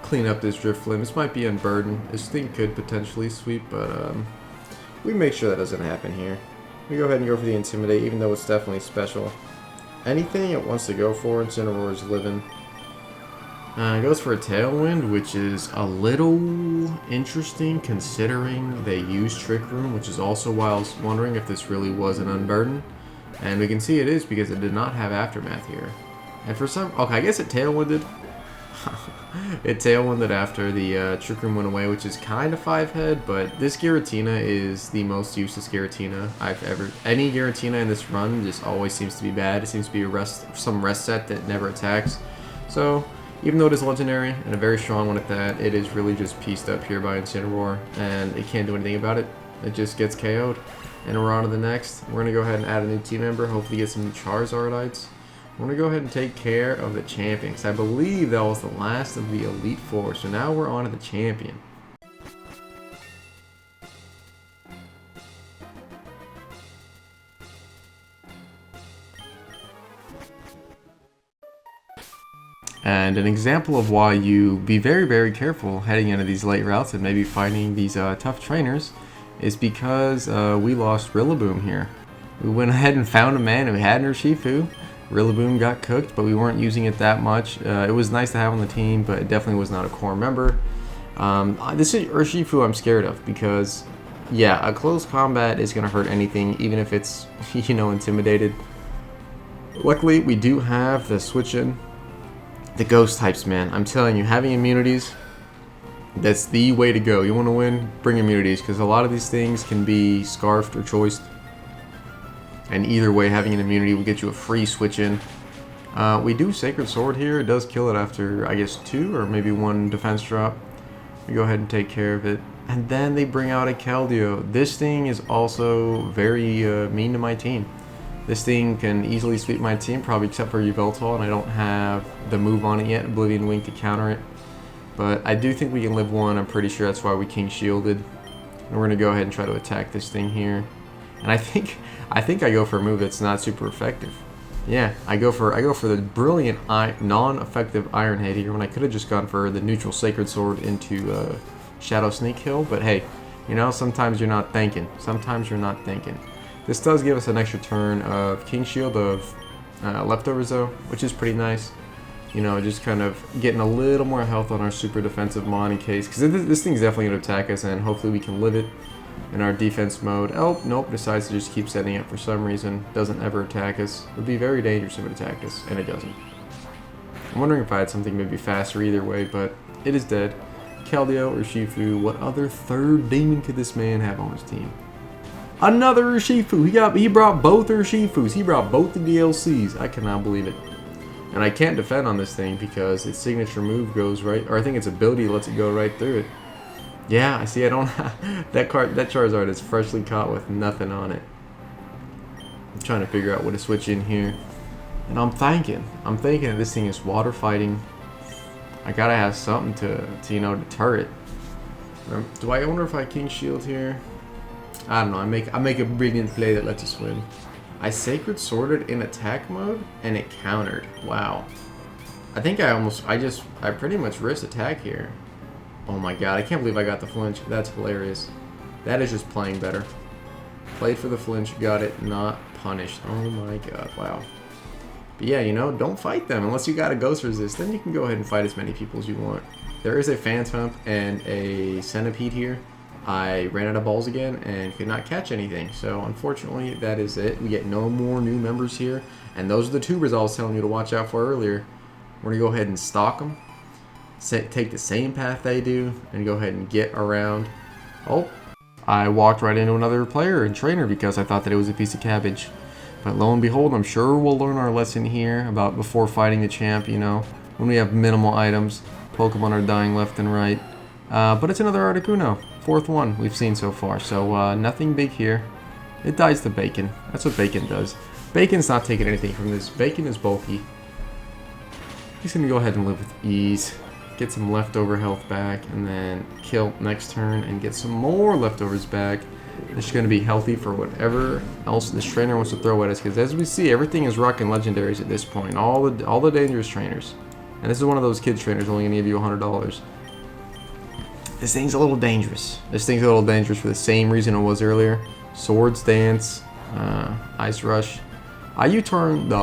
Clean up this Drifloon. This might be unburdened. This thing could potentially sweep, but we make sure that doesn't happen here. We go ahead and go for the Intimidate, even though it's definitely special. Anything it wants to go for, Incineroar is living. It goes for a Tailwind, which is a little interesting considering they use Trick Room, which is also why I was wondering if this really was an Unburden. And we can see it is because it did not have Aftermath here. And for some, okay, I guess it Tailwinded. It Tailwinded after the Trick Room went away, which is kind of 5-head, but this Giratina is the most useless Giratina I've ever... Any Giratina in this run just always seems to be bad. It seems to be some rest set that never attacks. So, even though it is legendary, and a very strong one at that, it is really just pieced up here by Incineroar, and it can't do anything about it. It just gets KO'd. And we're on to the next. We're going to go ahead and add a new team member, hopefully get some new Charizardites. We're going to go ahead and take care of the champion, because I believe that was the last of the Elite Four. So now we're on to the champion. And an example of why you be very, very careful heading into these late routes and maybe fighting these tough trainers is because we lost Rillaboom here. We went ahead and found a man who had an Urshifu. Rillaboom got cooked, but we weren't using it that much. It was nice to have on the team, but it definitely was not a core member. This is Urshifu I'm scared of because, yeah, a close combat is going to hurt anything, even if it's, you know, intimidated. Luckily, we do have the switch in. The ghost types, man. I'm telling you, having immunities, that's the way to go. You want to win? Bring immunities, because a lot of these things can be scarfed or choiced. And either way, having an immunity will get you a free switch in. We do Sacred Sword here. It does kill it after, I guess, 2 or maybe 1 defense drop. We go ahead and take care of it. And then they bring out a Keldeo. This thing is also very mean to my team. This thing can easily sweep my team, probably except for Yveltal, and I don't have the move on it yet, Oblivion Wing, to counter it. But I do think we can live 1. I'm pretty sure that's why we King Shielded. And we're going to go ahead and try to attack this thing here. And I think I go for a move that's not super effective. Yeah, I go for the brilliant non-effective Iron Head here when I could have just gone for the neutral Sacred Sword into Shadow Sneak Hill. But hey, you know, sometimes you're not thinking. Sometimes you're not thinking. This does give us an extra turn of King Shield of leftovers though, which is pretty nice. You know, just kind of getting a little more health on our super defensive mon in case, because this thing's definitely going to attack us, and hopefully we can live it in our defense mode. Oh, nope, decides to just keep setting up for some reason. Doesn't ever attack us. It would be very dangerous if it attacked us, and it doesn't. I'm wondering if I had something maybe faster either way, but it is dead. Keldeo or Urshifu, what other third demon could this man have on his team? Another Urshifu. He brought both Urshifus. He brought both the DLCs. I cannot believe it. And I can't defend on this thing because its signature move goes right, or I think its ability lets it go right through it. Yeah, I see. I don't that card. That Charizard is freshly caught with nothing on it. I'm trying to figure out what to switch in here, and I'm thinking this thing is water fighting. I gotta have something to you know, deter it. Do I wonder if I King Shield here? I don't know. I make a brilliant play that lets us win. I Sacred Sworded in attack mode and it countered. Wow. I think I pretty much risked attack here. Oh my god, I can't believe I got the flinch. That's hilarious. That is just playing better. Played for the flinch, got it, not punished. Oh my god, wow. But yeah, you know, don't fight them unless you got a Ghost Resist. Then you can go ahead and fight as many people as you want. There is a Phantump and a Centipede here. I ran out of balls again and could not catch anything. So unfortunately, that is it. We get no more new members here. And those are the tubers I was telling you to watch out for earlier. We're going to go ahead and stalk them. Take the same path they do and go ahead and get around. Oh, I walked right into another player and trainer because I thought that it was a piece of cabbage. But lo and behold, I'm sure we'll learn our lesson here about before fighting the champ, you know, when we have minimal items. Pokemon are dying left and right. But it's another Articuno. Fourth one we've seen so far. So nothing big here. It dies to Bacon. That's what Bacon does. Bacon's not taking anything from this. Bacon is bulky. He's going to go ahead and live with ease. Get some leftover health back. And then kill next turn and get some more leftovers back. It's going to be healthy for whatever else this trainer wants to throw at us. Because as we see, everything is rocking legendaries at this point. All the dangerous trainers. And this is one of those kids trainers only going to give you $100. This thing's a little dangerous. This thing's a little dangerous for the same reason it was earlier. Swords Dance, Ice Rush. I U-turn the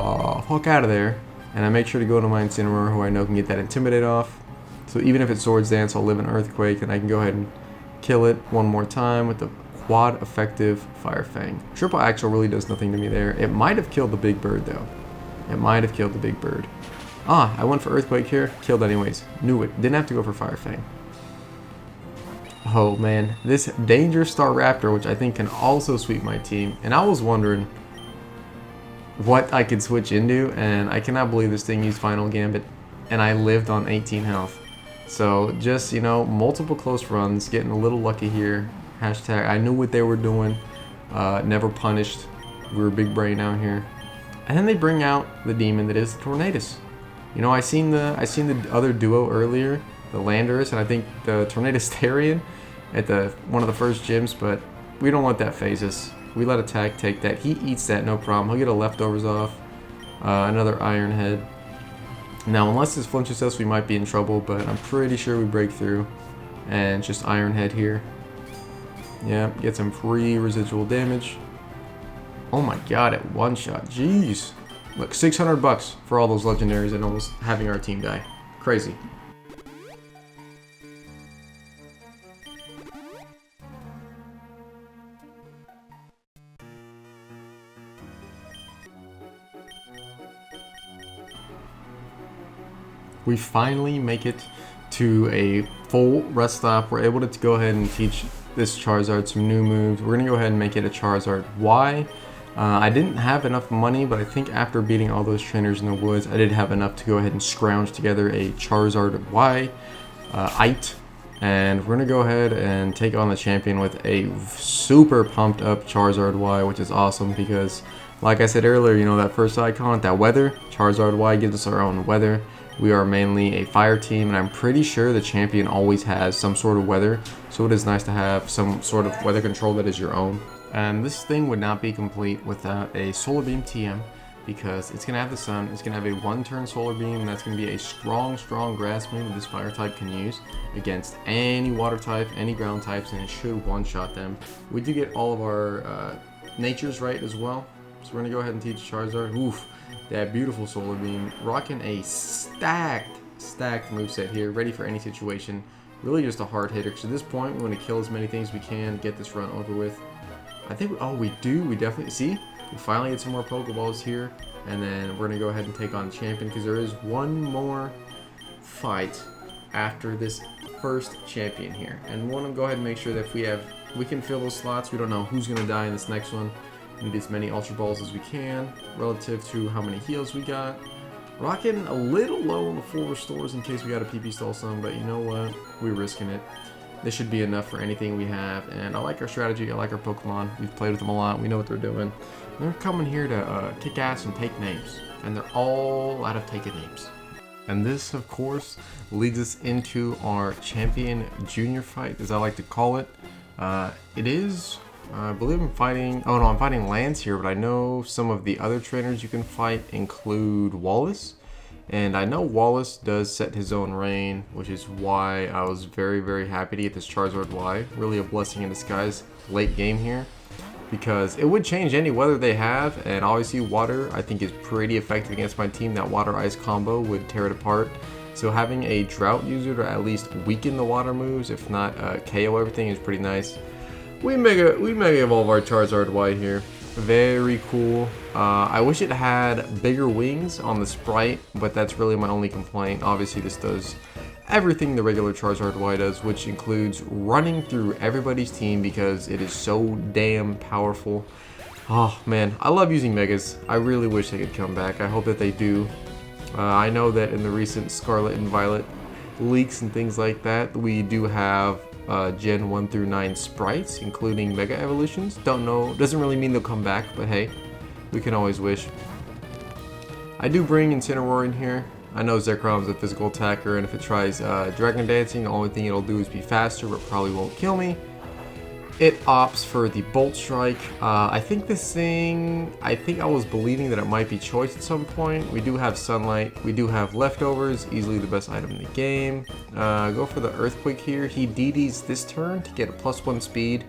fuck out of there. And I make sure to go to my Incineroar, who I know can get that Intimidate off. So even if it's Swords Dance, I'll live in Earthquake, and I can go ahead and kill it one more time with the quad effective Fire Fang. Triple Axle really does nothing to me there. It might have killed the big bird though. It might have killed the big bird. Ah, I went for Earthquake here. Killed anyways. Knew it. Didn't have to go for Fire Fang. Oh man, this Danger Staraptor, which I think can also sweep my team. And I was wondering what I could switch into, and I cannot believe this thing used Final Gambit, and I lived on 18 health. So just, you know, multiple close runs, getting a little lucky here. Hashtag, I knew what they were doing. Never punished. We were big brain out here. And then they bring out the demon that is the Tornadus. You know, I seen the other duo earlier, the Landorus, and I think the Tornadus Therian at one of the first gyms, but we don't let that phase us. We let attack take that. He eats that, no problem. He'll get a leftovers off. Another Iron Head. Now, unless this flinches us, we might be in trouble, but I'm pretty sure we break through. And just Iron Head here. Yeah, get some free residual damage. Oh my god, at one shot. Jeez. Look, $600 for all those legendaries and almost having our team die. Crazy. We finally make it to a full rest stop. We're able to go ahead and teach this Charizard some new moves. We're going to go ahead and make it a Charizard Y. I didn't have enough money, but I think after beating all those trainers in the woods, I did have enough to go ahead and scrounge together a Charizard Y, Ite. And we're going to go ahead and take on the champion with a super pumped up Charizard Y, which is awesome because, like I said earlier, you know, that first icon, that weather, Charizard Y gives us our own weather. We are mainly a fire team, and I'm pretty sure the champion always has some sort of weather, so it is nice to have some sort of weather control that is your own. And this thing would not be complete without a Solar Beam TM, because it's going to have the sun, it's going to have a one-turn Solar Beam, and that's going to be a strong grass move that this fire type can use against any water type, any ground types, and it should one-shot them. We do get all of our natures right as well, so we're going to go ahead and teach Charizard. Oof. That beautiful Solar Beam, rocking a stacked moveset here, ready for any situation. Really just a hard hitter, because at this point we want to kill as many things as we can, get this run over with. I think, we definitely, see? We finally get some more Pokeballs here, and then we're going to go ahead and take on the champion, because there is one more fight after this first champion here. And we want to go ahead and make sure that we can fill those slots. We don't know who's going to die in this next one. Need as many Ultra Balls as we can relative to how many heals we got. Rocking a little low on the full restores in case we got a PP stall some, but you know what? We're risking it. This should be enough for anything we have, and I like our strategy, I like our Pokemon. We've played with them a lot, we know what they're doing. They're coming here to kick ass and take names, and they're all out of taking names. And this, of course, leads us into our champion junior fight, as I like to call it. It is, I believe I'm fighting, oh no, I'm fighting Lance here, but I know some of the other trainers you can fight include Wallace. And I know Wallace does set his own reign, which is why I was very, very happy to get this Charizard Y. Really a blessing in disguise late game here, because it would change any weather they have, and obviously water I think is pretty effective against my team. That water ice combo would tear it apart. So having a drought user to at least weaken the water moves, if not KO everything, is pretty nice. We mega evolve our Charizard Y here. Very cool. I wish it had bigger wings on the sprite, but that's really my only complaint. Obviously this does everything the regular Charizard Y does, which includes running through everybody's team because it is so damn powerful. Oh man, I love using Megas. I really wish they could come back. I hope that they do. I know that in the recent Scarlet and Violet leaks and things like that, we do have Gen 1 through 9 sprites, including Mega Evolutions. Don't know, doesn't really mean they'll come back, but hey, we can always wish. I do bring Incineroar in here. I know Zekrom's a physical attacker, and if it tries Dragon Dancing, the only thing it'll do is be faster, but probably won't kill me. It opts for the Bolt Strike. I think this thing, I was believing that it might be choice at some point. We do have Sunlight, we do have Leftovers, easily the best item in the game. Go for the Earthquake here. He DDs this turn to get a +1 speed,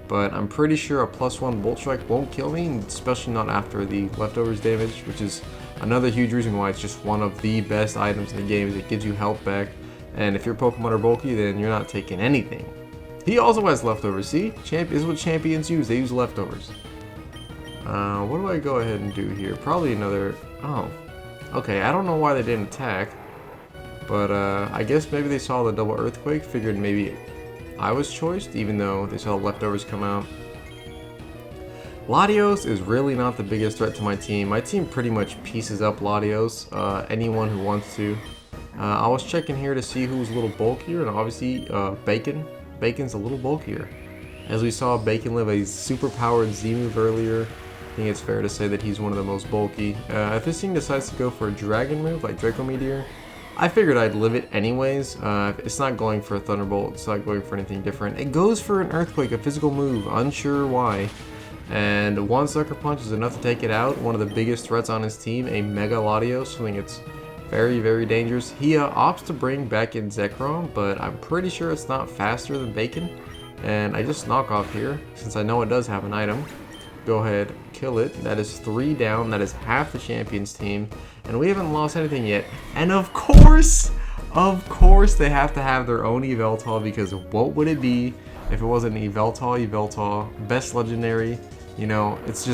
but I'm pretty sure a +1 Bolt Strike won't kill me, especially not after the Leftovers damage, which is another huge reason why it's just one of the best items in the game. Is it gives you health back, and if your Pokemon are bulky, then you're not taking anything. He also has Leftovers, see? This is what champions use, they use Leftovers. What do I go ahead and do here? Probably another, oh. Okay, I don't know why they didn't attack, but I guess maybe they saw the double Earthquake, figured maybe I was choiced, even though they saw the Leftovers come out. Latios is really not the biggest threat to my team. My team pretty much pieces up Latios, anyone who wants to. I was checking here to see who's a little bulkier, and obviously Bacon. Bacon's a little bulkier. As we saw Bacon live a super powered Z move earlier, I think it's fair to say that he's one of the most bulky. If this thing decides to go for a dragon move like Draco Meteor, I figured I'd live it anyways. It's not going for a Thunderbolt, it's not going for anything different. It goes for an Earthquake, a physical move, unsure why. And one Sucker Punch is enough to take it out. One of the biggest threats on his team, a Mega Latios, something it's very, very dangerous. He opts to bring back in Zekrom, but I'm pretty sure it's not faster than Bacon. And I just knock off here, since I know it does have an item. Go ahead, kill it. That is 3 down, that is half the champions team. And we haven't lost anything yet. And of course they have to have their own Yveltal, because what would it be if it wasn't Yveltal, best legendary. You know, it was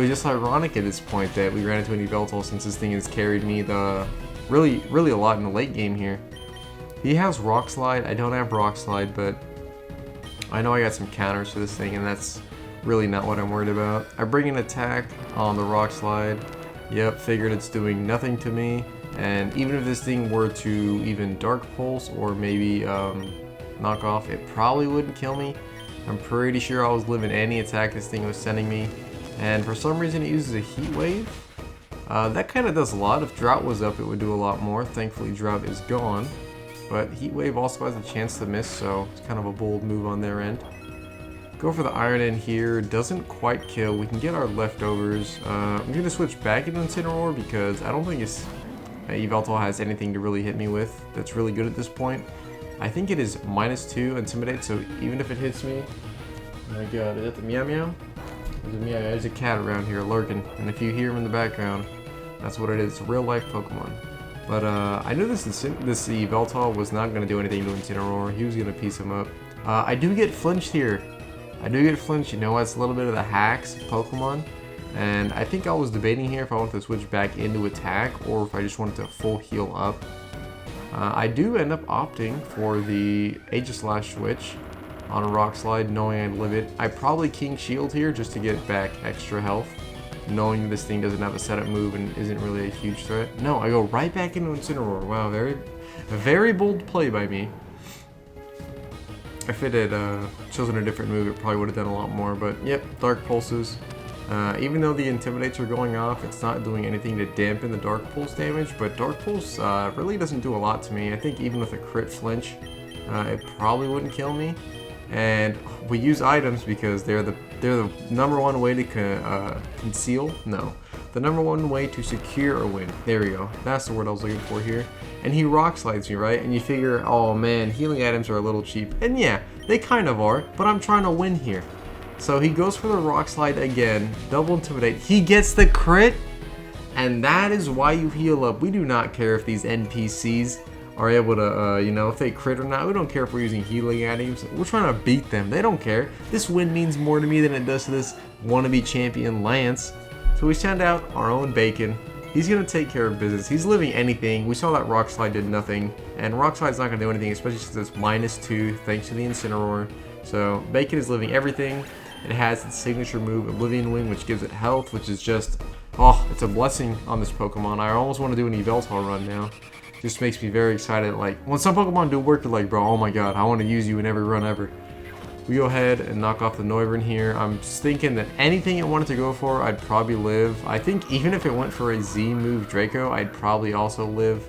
just ironic at this point that we ran into an Yveltal, since this thing has carried me really a lot in the late game here. He has Rock Slide. I don't have Rock Slide, but I know I got some counters for this thing, and that's really not what I'm worried about. I bring an attack on the Rock Slide. Yep, figured it's doing nothing to me. And even if this thing were to even Dark Pulse or maybe knock off, it probably wouldn't kill me. I'm pretty sure I was living any attack this thing was sending me. And for some reason it uses a Heat Wave. That kind of does a lot. If Drought was up, it would do a lot more. Thankfully, Drought is gone. But Heat Wave also has a chance to miss, so it's kind of a bold move on their end. Go for the Iron in here. Doesn't quite kill. We can get our Leftovers. I'm going to switch back into Incineroar because I don't think Yveltal has anything to really hit me with that's really good at this point. I think it is -2 Intimidate, so even if it hits me... Oh my god, is that the Meow Meow? There's a cat around here lurking, and if you hear him in the background, that's what it is. It's a real life Pokemon. But I knew this Yveltal was not going to do anything to Incineroar. He was going to piece him up. I do get flinched here. You know, it's a little bit of the hacks of Pokemon. And I think I was debating here if I wanted to switch back into attack or if I just wanted to full heal up. I do end up opting for the Aegislash switch on a Rock Slide, knowing I'd live it. I probably King Shield here just to get back extra health, knowing this thing doesn't have a setup move and isn't really a huge threat. No, I go right back into Incineroar. Wow, very bold play by me. if it had chosen a different move, it probably would have done a lot more. But yep, Dark Pulses. Even though the Intimidates are going off, it's not doing anything to dampen the Dark Pulse damage, but Dark Pulse really doesn't do a lot to me. I think even with a crit flinch, it probably wouldn't kill me. And we use items because they're the number one way to conceal. No, the number one way to secure a win. There we go. That's the word I was looking for here. And he rock slides me, right? And you figure, oh man, healing items are a little cheap. And yeah, they kind of are, but I'm trying to win here. So he goes for the rock slide again, double intimidate. He gets the crit, and that is why you heal up. We do not care if these NPCs are able to, you know, if they crit or not. We don't care if we're using healing items. We're trying to beat them. They don't care. This win means more to me than it does to this wannabe champion Lance. So we send out our own Bacon. He's going to take care of business. He's living anything. We saw that Rock Slide did nothing. And Rock Slide's not going to do anything, especially since it's -2 thanks to the Incineroar. So Bacon is living everything. It has its signature move, Oblivion Wing, which gives it health, which is just, oh, it's a blessing on this Pokemon. I almost want to do an Yveltal run now. Just makes me very excited. Like, when some Pokemon do work, you're like, bro, oh my god, I want to use you in every run ever. We go ahead and knock off the Noivern here. I'm just thinking that anything it wanted to go for, I'd probably live. I think even if it went for a Z move Draco, I'd probably also live.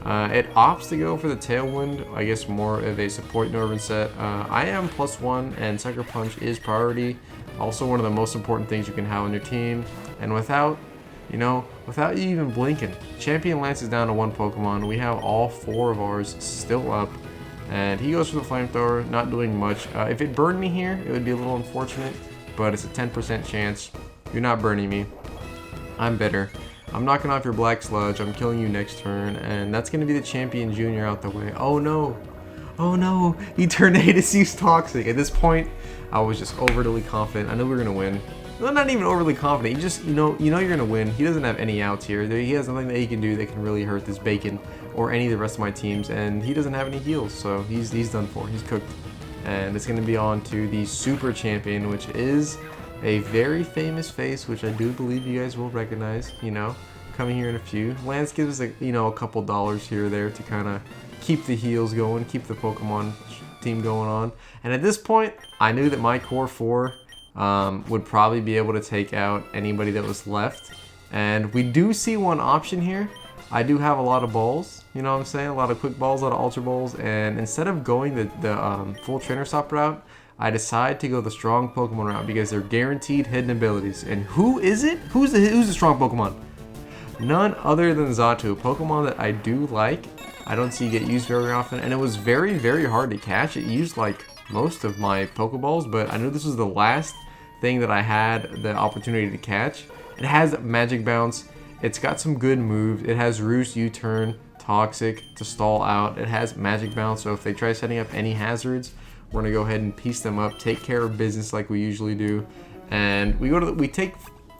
It opts to go for the Tailwind, I guess more of a support Noivern set. I am +1 and Sucker Punch is priority. Also one of the most important things you can have on your team. And without you even blinking, Champion Lance is down to 1 Pokemon. We have all 4 of ours still up. And he goes for the Flamethrower, not doing much. If it burned me here, it would be a little unfortunate, but it's a 10% chance. You're not burning me. I'm better. I'm knocking off your Black Sludge, I'm killing you next turn, and that's going to be the Champion Junior out the way. Oh no! Oh no! He turned Use Toxic. At this point, I was just overly confident. I knew we were going to win. Well, not even overly confident. You just, you know you're going to win. He doesn't have any outs here. He has nothing that he can do that can really hurt this Bacon or any of the rest of my teams, and he doesn't have any heals, so he's done for. He's cooked. And it's going to be on to the Super Champion, which is a very famous face, which I do believe you guys will recognize, you know, coming here in a few. Lance gives us a couple dollars here or there to kind of keep the heals going, keep the Pokemon team going on. And at this point, I knew that my core 4 would probably be able to take out anybody that was left. And we do see one option here. I do have a lot of balls, you know what I'm saying? A lot of quick balls, a lot of ultra balls. And instead of going the full trainer stop route, I decide to go the strong Pokemon route because they're guaranteed hidden abilities. And who is it? Who's the strong Pokemon? None other than Xatu, a Pokemon that I do like. I don't see it get used very often, and it was very, very hard to catch. It used like most of my Pokeballs, but I knew this was the last thing that I had the opportunity to catch. It has Magic Bounce. It's got some good moves. It has Roost, U-Turn, Toxic to stall out. It has Magic Bounce, so if they try setting up any hazards, we're gonna go ahead and piece them up, take care of business like we usually do, and we take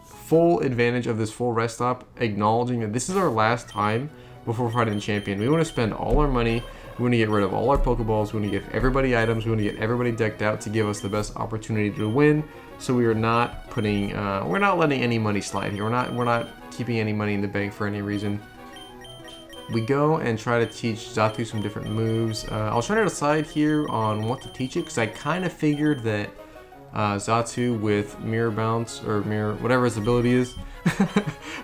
full advantage of this full rest stop, acknowledging that this is our last time before fighting the champion. We want to spend all our money, we want to get rid of all our Pokeballs, we want to give everybody items, we want to get everybody decked out to give us the best opportunity to win. So we are not putting, we're not letting any money slide here. We're not keeping any money in the bank for any reason. We go and try to teach Xatu some different moves. I was trying to decide here on what to teach it because I kind of figured that Xatu with Mirror Bounce or Mirror, whatever its ability is.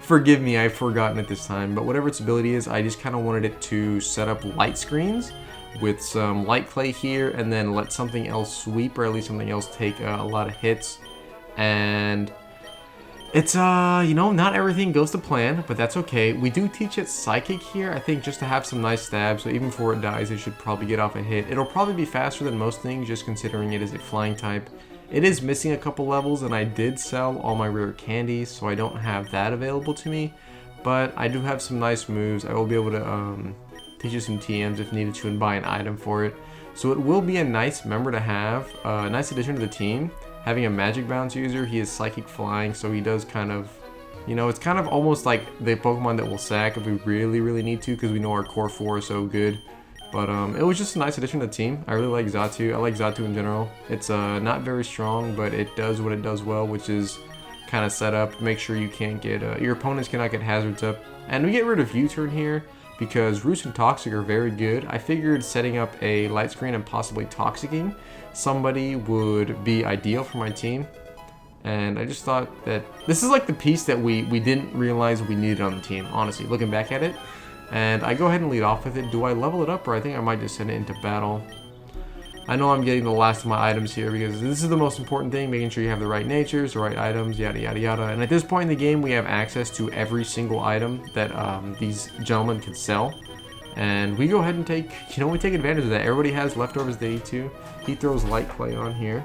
Forgive me, I've forgotten it this time, but whatever its ability is, I just kind of wanted it to set up light screens with some light clay here and then let something else sweep, or at least something else take a lot of hits. And it's, not everything goes to plan, but that's okay. We do teach it Psychic here, I think, just to have some nice stabs, so even before it dies, it should probably get off a hit. It'll probably be faster than most things, just considering it is a flying type. It is missing a couple levels, and I did sell all my rare candies, so I don't have that available to me. But I do have some nice moves. I will be able to teach you some TMs if needed to and buy an item for it. So it will be a nice member to have, a nice addition to the team. Having a Magic Bounce user, he is Psychic Flying, so he does kind of, it's kind of almost like the Pokemon that will sack if we really, really need to, because we know our core 4 is so good. But it was just a nice addition to the team. I really like Xatu. I like Xatu in general. It's not very strong, but it does what it does well, which is kind of set up. Make sure you can't get, your opponents cannot get hazards up. And we get rid of U-Turn here because Roost and Toxic are very good. I figured setting up a Light Screen and possibly Toxicking somebody would be ideal for my team. And I just thought that this is like the piece that we didn't realize we needed on the team, honestly, looking back at it. And I go ahead and lead off with it. Do I level it up, or I think I might just send it into battle? I know I'm getting the last of my items here because this is the most important thing, making sure you have the right natures, the right items, yada yada yada. And at this point in the game, we have access to every single item that these gentlemen can sell. And we go ahead and take advantage of that. Everybody has leftovers they eat too. He throws Light Clay on here.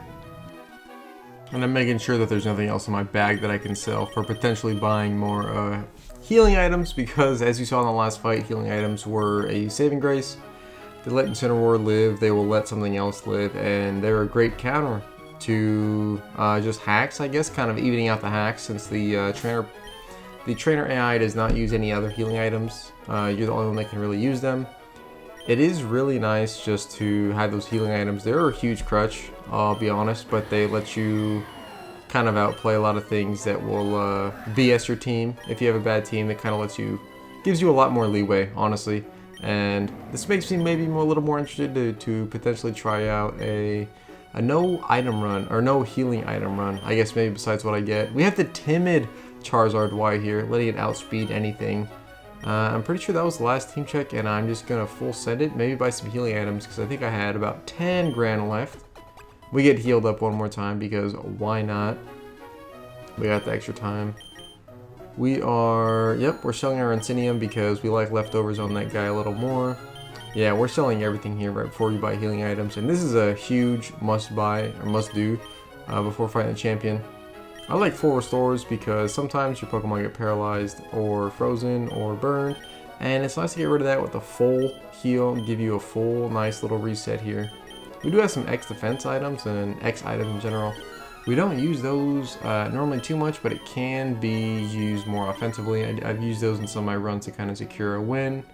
And I'm making sure that there's nothing else in my bag that I can sell for potentially buying more healing items, because as you saw in the last fight, healing items were a saving grace. They let Incineroar live, they will let something else live, and they're a great counter to just hacks, I guess, kind of evening out the hacks, since the trainer AI does not use any other healing items. You're the only one that can really use them. It is really nice just to have those healing items. They're a huge crutch, I'll be honest, but they let you kind of outplay a lot of things that will BS your team. If you have a bad team, that kind of gives you a lot more leeway, honestly. And this makes me maybe a little more interested to potentially try out a no item run, or no healing item run, I guess, maybe besides what I get. We have the timid Charizard Y here, letting it outspeed anything. I'm pretty sure that was the last team check, and I'm just gonna full send it, maybe buy some healing items, because I think I had about 10 grand left. We get healed up one more time, because why not? We got the extra time. We're selling our Incinium because we like leftovers on that guy a little more. Yeah, we're selling everything here right before you buy healing items, and this is a huge must buy, or must do, before fighting the champion. I like full restores because sometimes your Pokemon get paralyzed or frozen or burned, and it's nice to get rid of that with a full heal and give you a full nice little reset here. We do have some X defense items and X items in general. We don't use those normally too much, but it can be used more offensively. I've used those in some of my runs to kind of secure a win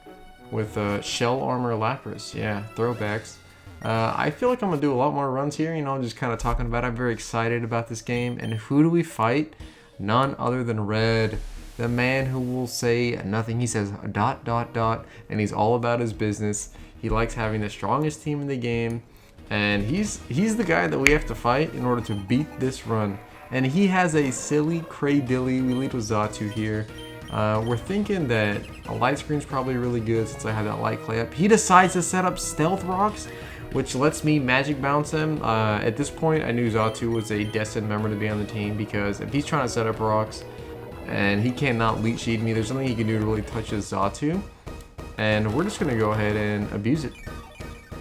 with Shell Armor Lapras. Yeah, throwbacks. I feel like I'm going to do a lot more runs here, just kind of talking about it. I'm very excited about this game. And who do we fight? None other than Red, the man who will say nothing. He says ... and he's all about his business. He likes having the strongest team in the game, and he's the guy that we have to fight in order to beat this run. And he has a silly Cradilly. We lead with Xatu here. We're thinking that a Light Screen's probably really good since I have that Light Clay up. He decides to set up Stealth Rocks, which lets me Magic Bounce him. At this point, I knew Xatu was a destined member to be on the team, because if he's trying to set up rocks and he cannot Leech Seed me, there's something he can do to really touch his Xatu. And we're just going to go ahead and abuse it.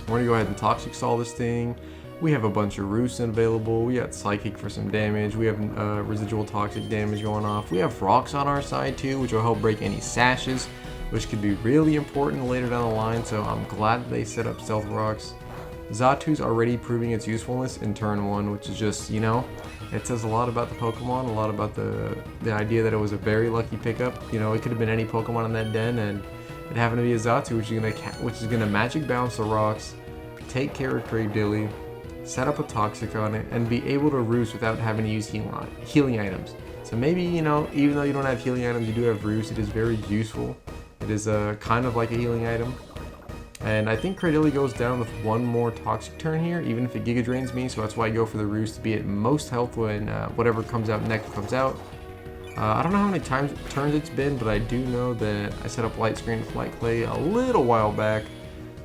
We're going to go ahead and Toxic Stall this thing. We have a bunch of Roosts available. We got Psychic for some damage. We have residual Toxic damage going off. We have Rocks on our side too, which will help break any sashes, which could be really important later down the line. So I'm glad that they set up Stealth Rocks. Xatu's already proving its usefulness in turn 1, which is just, it says a lot about the Pokemon, a lot about the idea that it was a very lucky pickup. It could have been any Pokemon in that den, and it happened to be a Xatu, which is gonna Magic Bounce the rocks, take care of Cradilly, set up a Toxic on it, and be able to Roost without having to use healing items. So maybe, even though you don't have healing items, you do have Roost. It is very useful. It is kind of like a healing item. And I think Cradilly goes down with one more Toxic turn here, even if it Giga Drains me, so that's why I go for the Roost to be at most health when whatever comes out next comes out. I don't know how many turns it's been, but I do know that I set up Light Screen with Light Clay a little while back,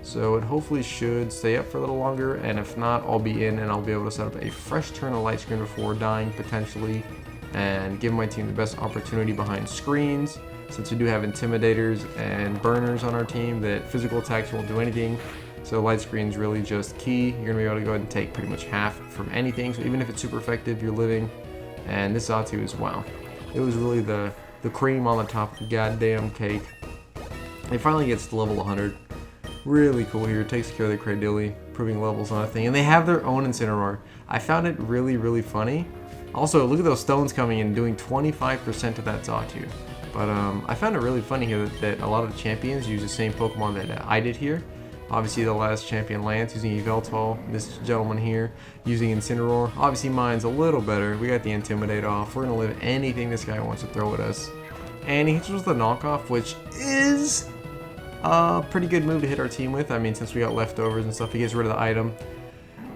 so it hopefully should stay up for a little longer, and if not, I'll be in and I'll be able to set up a fresh turn of Light Screen before dying, potentially, and give my team the best opportunity behind screens, since we do have Intimidators and Burners on our team that physical attacks won't do anything. So Light Screen's really just key. You're going to be able to go ahead and take pretty much half from anything, so even if it's super effective, you're living. And this Xatu is, wow. It was really the cream on the top of the goddamn cake. It finally gets to level 100. Really cool here. It takes care of the Cradilly, proving levels on a thing. And they have their own Incineroar. I found it really, really funny. Also, look at those stones coming in, doing 25% of that Xatu. But I found it really funny here that a lot of the champions use the same Pokemon that I did here. Obviously, the last champion, Lance, using Yveltal. This gentleman here using Incineroar. Obviously, mine's a little better. We got the Intimidate off. We're going to live anything this guy wants to throw at us. And he hits us with a knockoff, which is a pretty good move to hit our team with. I mean, since we got leftovers and stuff, he gets rid of the item.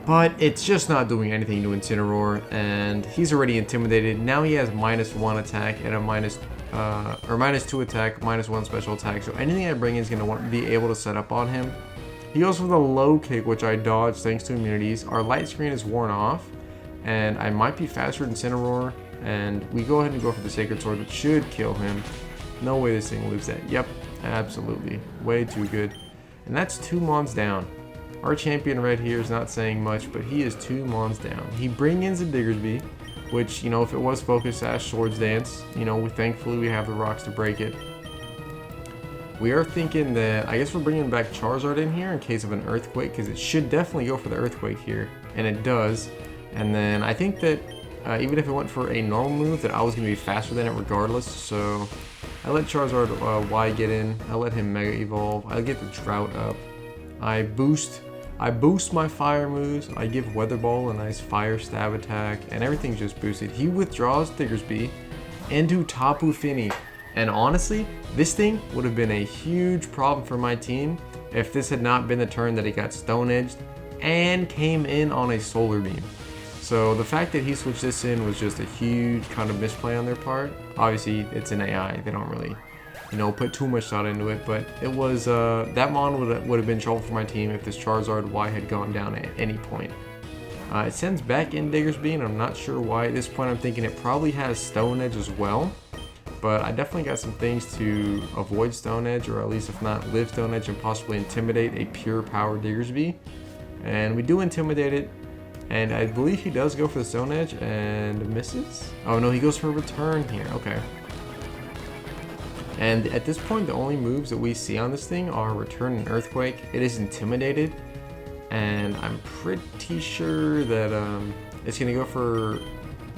But it's just not doing anything to Incineroar, and he's already intimidated. Now he has -1 attack and a -2 attack, -1 special attack. So anything I bring in is going to be able to set up on him. He goes for the low kick, which I dodged thanks to immunities. Our light screen is worn off, and I might be faster than Incineroar. And we go ahead and go for the Sacred Sword, which should kill him. No way this thing lives that. Yep, absolutely. Way too good. And that's 2 mons down. Our champion Red here is not saying much, but he is 2 mons down. He brings in Diggersby, which, you know, if it was Focus Sash, Swords Dance, you know, thankfully we have the rocks to break it. We are thinking that, I guess we're bringing back Charizard in here in case of an Earthquake, because it should definitely go for the Earthquake here, and it does. And then I think that even if it went for a normal move, that I was going to be faster than it regardless, so I let Charizard Y get in, I let him Mega Evolve, I get the Drought up, I boost my fire moves, I give Weather Ball a nice fire stab attack, and everything's just boosted. He withdraws Diggersby into Tapu Fini, and honestly, this thing would have been a huge problem for my team if this had not been the turn that he got Stone Edged and came in on a Solar Beam. So the fact that he switched this in was just a huge kind of misplay on their part. Obviously, it's an AI, they don't really, you know, put too much thought into it, but it was, that Mon would have been trouble for my team if this Charizard Y had gone down at any point. It sends back in Diggersby, and I'm not sure why. At this point, I'm thinking it probably has Stone Edge as well, but I definitely got some things to avoid Stone Edge, or at least if not live Stone Edge and possibly intimidate a pure power Diggersby. And we do intimidate it, and I believe he does go for the Stone Edge and misses. Oh no, he goes for a return here, okay. And at this point, the only moves that we see on this thing are Return and Earthquake. It is intimidated, and I'm pretty sure that it's gonna go for,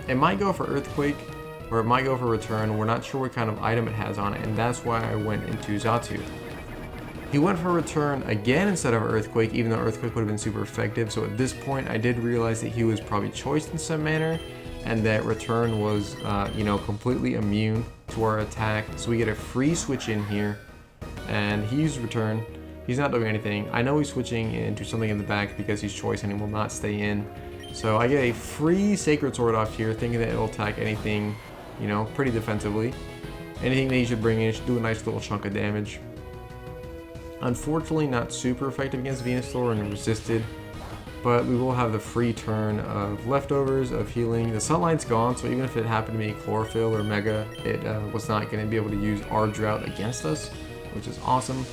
it might go for Earthquake, or it might go for Return. We're not sure what kind of item it has on it, and that's why I went into Xatu. He went for Return again instead of Earthquake, even though Earthquake would have been super effective. So at this point, I did realize that he was probably choiced in some manner, and that Return was, you know, completely immune to our attack. So we get a free switch in here, and he used Return. He's not doing anything. I know he's switching into something in the back because he's choice and he will not stay in. So I get a free Sacred Sword off here, thinking that it'll attack anything, you know, pretty defensively. Anything that he should bring in should do a nice little chunk of damage. Unfortunately, not super effective against Venusaur and resisted, but we will have the free turn of leftovers, of healing. The Sunlight's gone, so even if it happened to be Chlorophyll or Mega, it was not going to be able to use our Drought against us, which is awesome.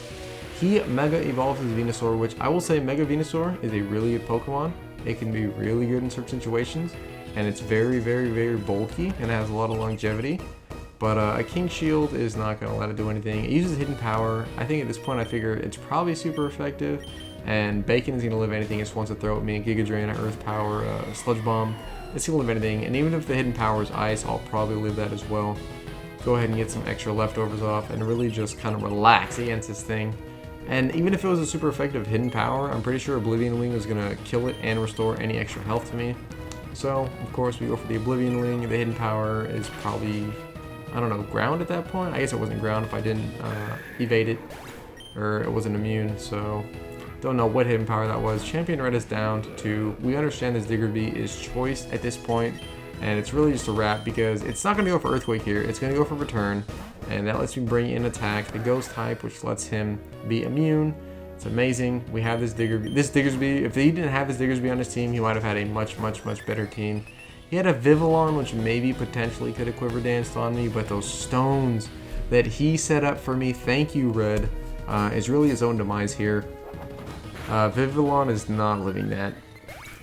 He Mega evolves his Venusaur, which I will say Mega Venusaur is a really good Pokemon. It can be really good in certain situations, and it's very, very, very bulky, and it has a lot of longevity. But a King Shield is not going to let it do anything. It uses Hidden Power. I think at this point I figure it's probably super effective, and Bacon is going to live anything it just wants to throw at me. Giga Drain, Earth Power, Sludge Bomb. It's going to live anything, and even if the Hidden Power is Ice, I'll probably live that as well. Go ahead and get some extra leftovers off and really just kind of relax against this thing. And even if it was a super effective Hidden Power, I'm pretty sure Oblivion Wing was going to kill it and restore any extra health to me. So, of course, we go for the Oblivion Wing. The Hidden Power is probably, I don't know, ground at that point? I guess it wasn't ground if I didn't evade it, or it wasn't immune, so don't know what Hidden Power that was. Champion Red is down to 2. We understand this Diggersby is choiced at this point, and it's really just a wrap because it's not going to go for Earthquake here. It's going to go for Return, and that lets me bring in attack, the Ghost type, which lets him be immune. It's amazing. We have this Diggersby. If he didn't have this Diggersby on his team, he might have had a much, much, much better team. He had a Vivillon, which maybe potentially could have Quiver Danced on me, but those stones that he set up for me, thank you, Red, is really his own demise here. Vivillon is not living that.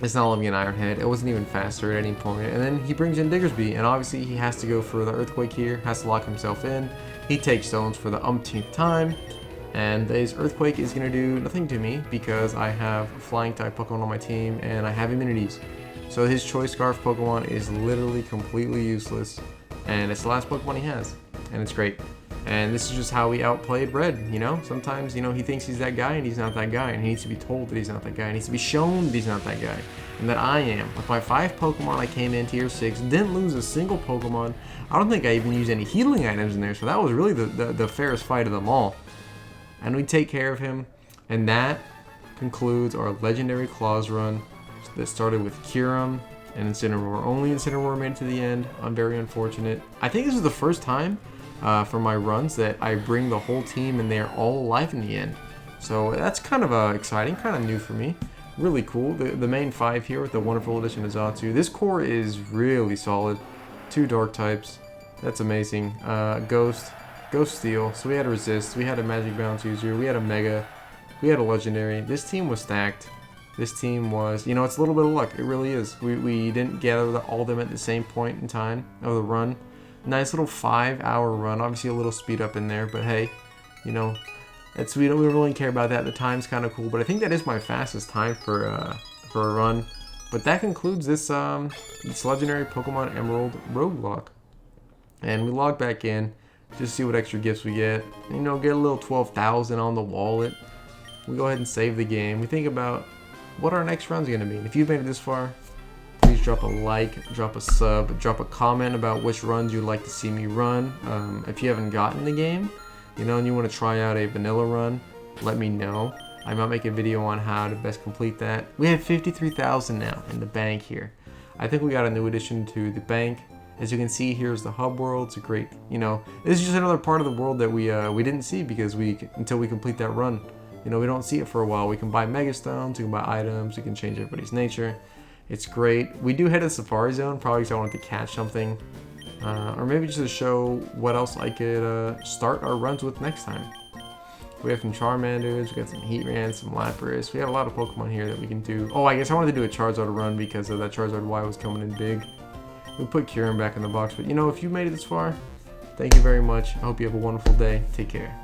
It's not living an Iron Head. It wasn't even faster at any point. And then he brings in Diggersby, and obviously he has to go for the Earthquake here, has to lock himself in. He takes stones for the umpteenth time, and his Earthquake is going to do nothing to me because I have Flying type Pokemon on my team, and I have immunities. So his Choice Scarf Pokemon is literally completely useless, and it's the last Pokemon he has, and it's great. And this is just how we outplayed Red, you know? Sometimes, you know, he thinks he's that guy and he's not that guy, and he needs to be told that he's not that guy. He needs to be shown that he's not that guy, and that I am. With my 5 Pokemon, I came in tier 6, didn't lose a single Pokemon. I don't think I even used any healing items in there, so that was really the fairest fight of them all. and we take care of him. And that concludes our Legendary Claws run that started with Kyurem and Incineroar. Only Incineroar made it to the end. I'm very unfortunate. I think this is the first time for my runs that I bring the whole team and they're all alive in the end. So that's kind of exciting, kind of new for me. Really cool. The main 5 here with the wonderful addition of Xatu. This core is really solid. 2 dark types. That's amazing. Ghost Steel. So we had a Resist. We had a Magic Bounce user. We had a Mega. We had a Legendary. This team was stacked. This team was, it's a little bit of luck. It really is. We didn't gather all of them at the same point in time of the run. Nice little 5-hour run. Obviously a little speed up in there, but hey, we don't really care about that. The time's kind of cool, but I think that is my fastest time for a run. But that concludes this legendary Pokemon Emerald Rogue log. And we log back in just to see what extra gifts we get. Get a little 12,000 on the wallet. We go ahead and save the game. We think about what our next run's going to be. And if you've made it this far, please drop a like, drop a sub, drop a comment about which runs you'd like to see me run. If you haven't gotten the game, and you want to try out a vanilla run, let me know. I might make a video on how to best complete that. We have 53,000 now in the bank here. I think we got a new addition to the bank. As you can see, here's the hub world. It's a great, this is just another part of the world that we didn't see because until we complete that run. We don't see it for a while. We can buy Mega Stones, we can buy items, we can change everybody's nature. It's great. We do hit a Safari Zone, probably because I wanted to catch something. Or maybe just to show what else I could start our runs with next time. We have some Charmanders, we got some Heatran, some Lapras. We have a lot of Pokemon here that we can do. Oh, I guess I wanted to do a Charizard run because of that Charizard Y was coming in big. We put Kyurem back in the box, but if you made it this far, thank you very much. I hope you have a wonderful day. Take care.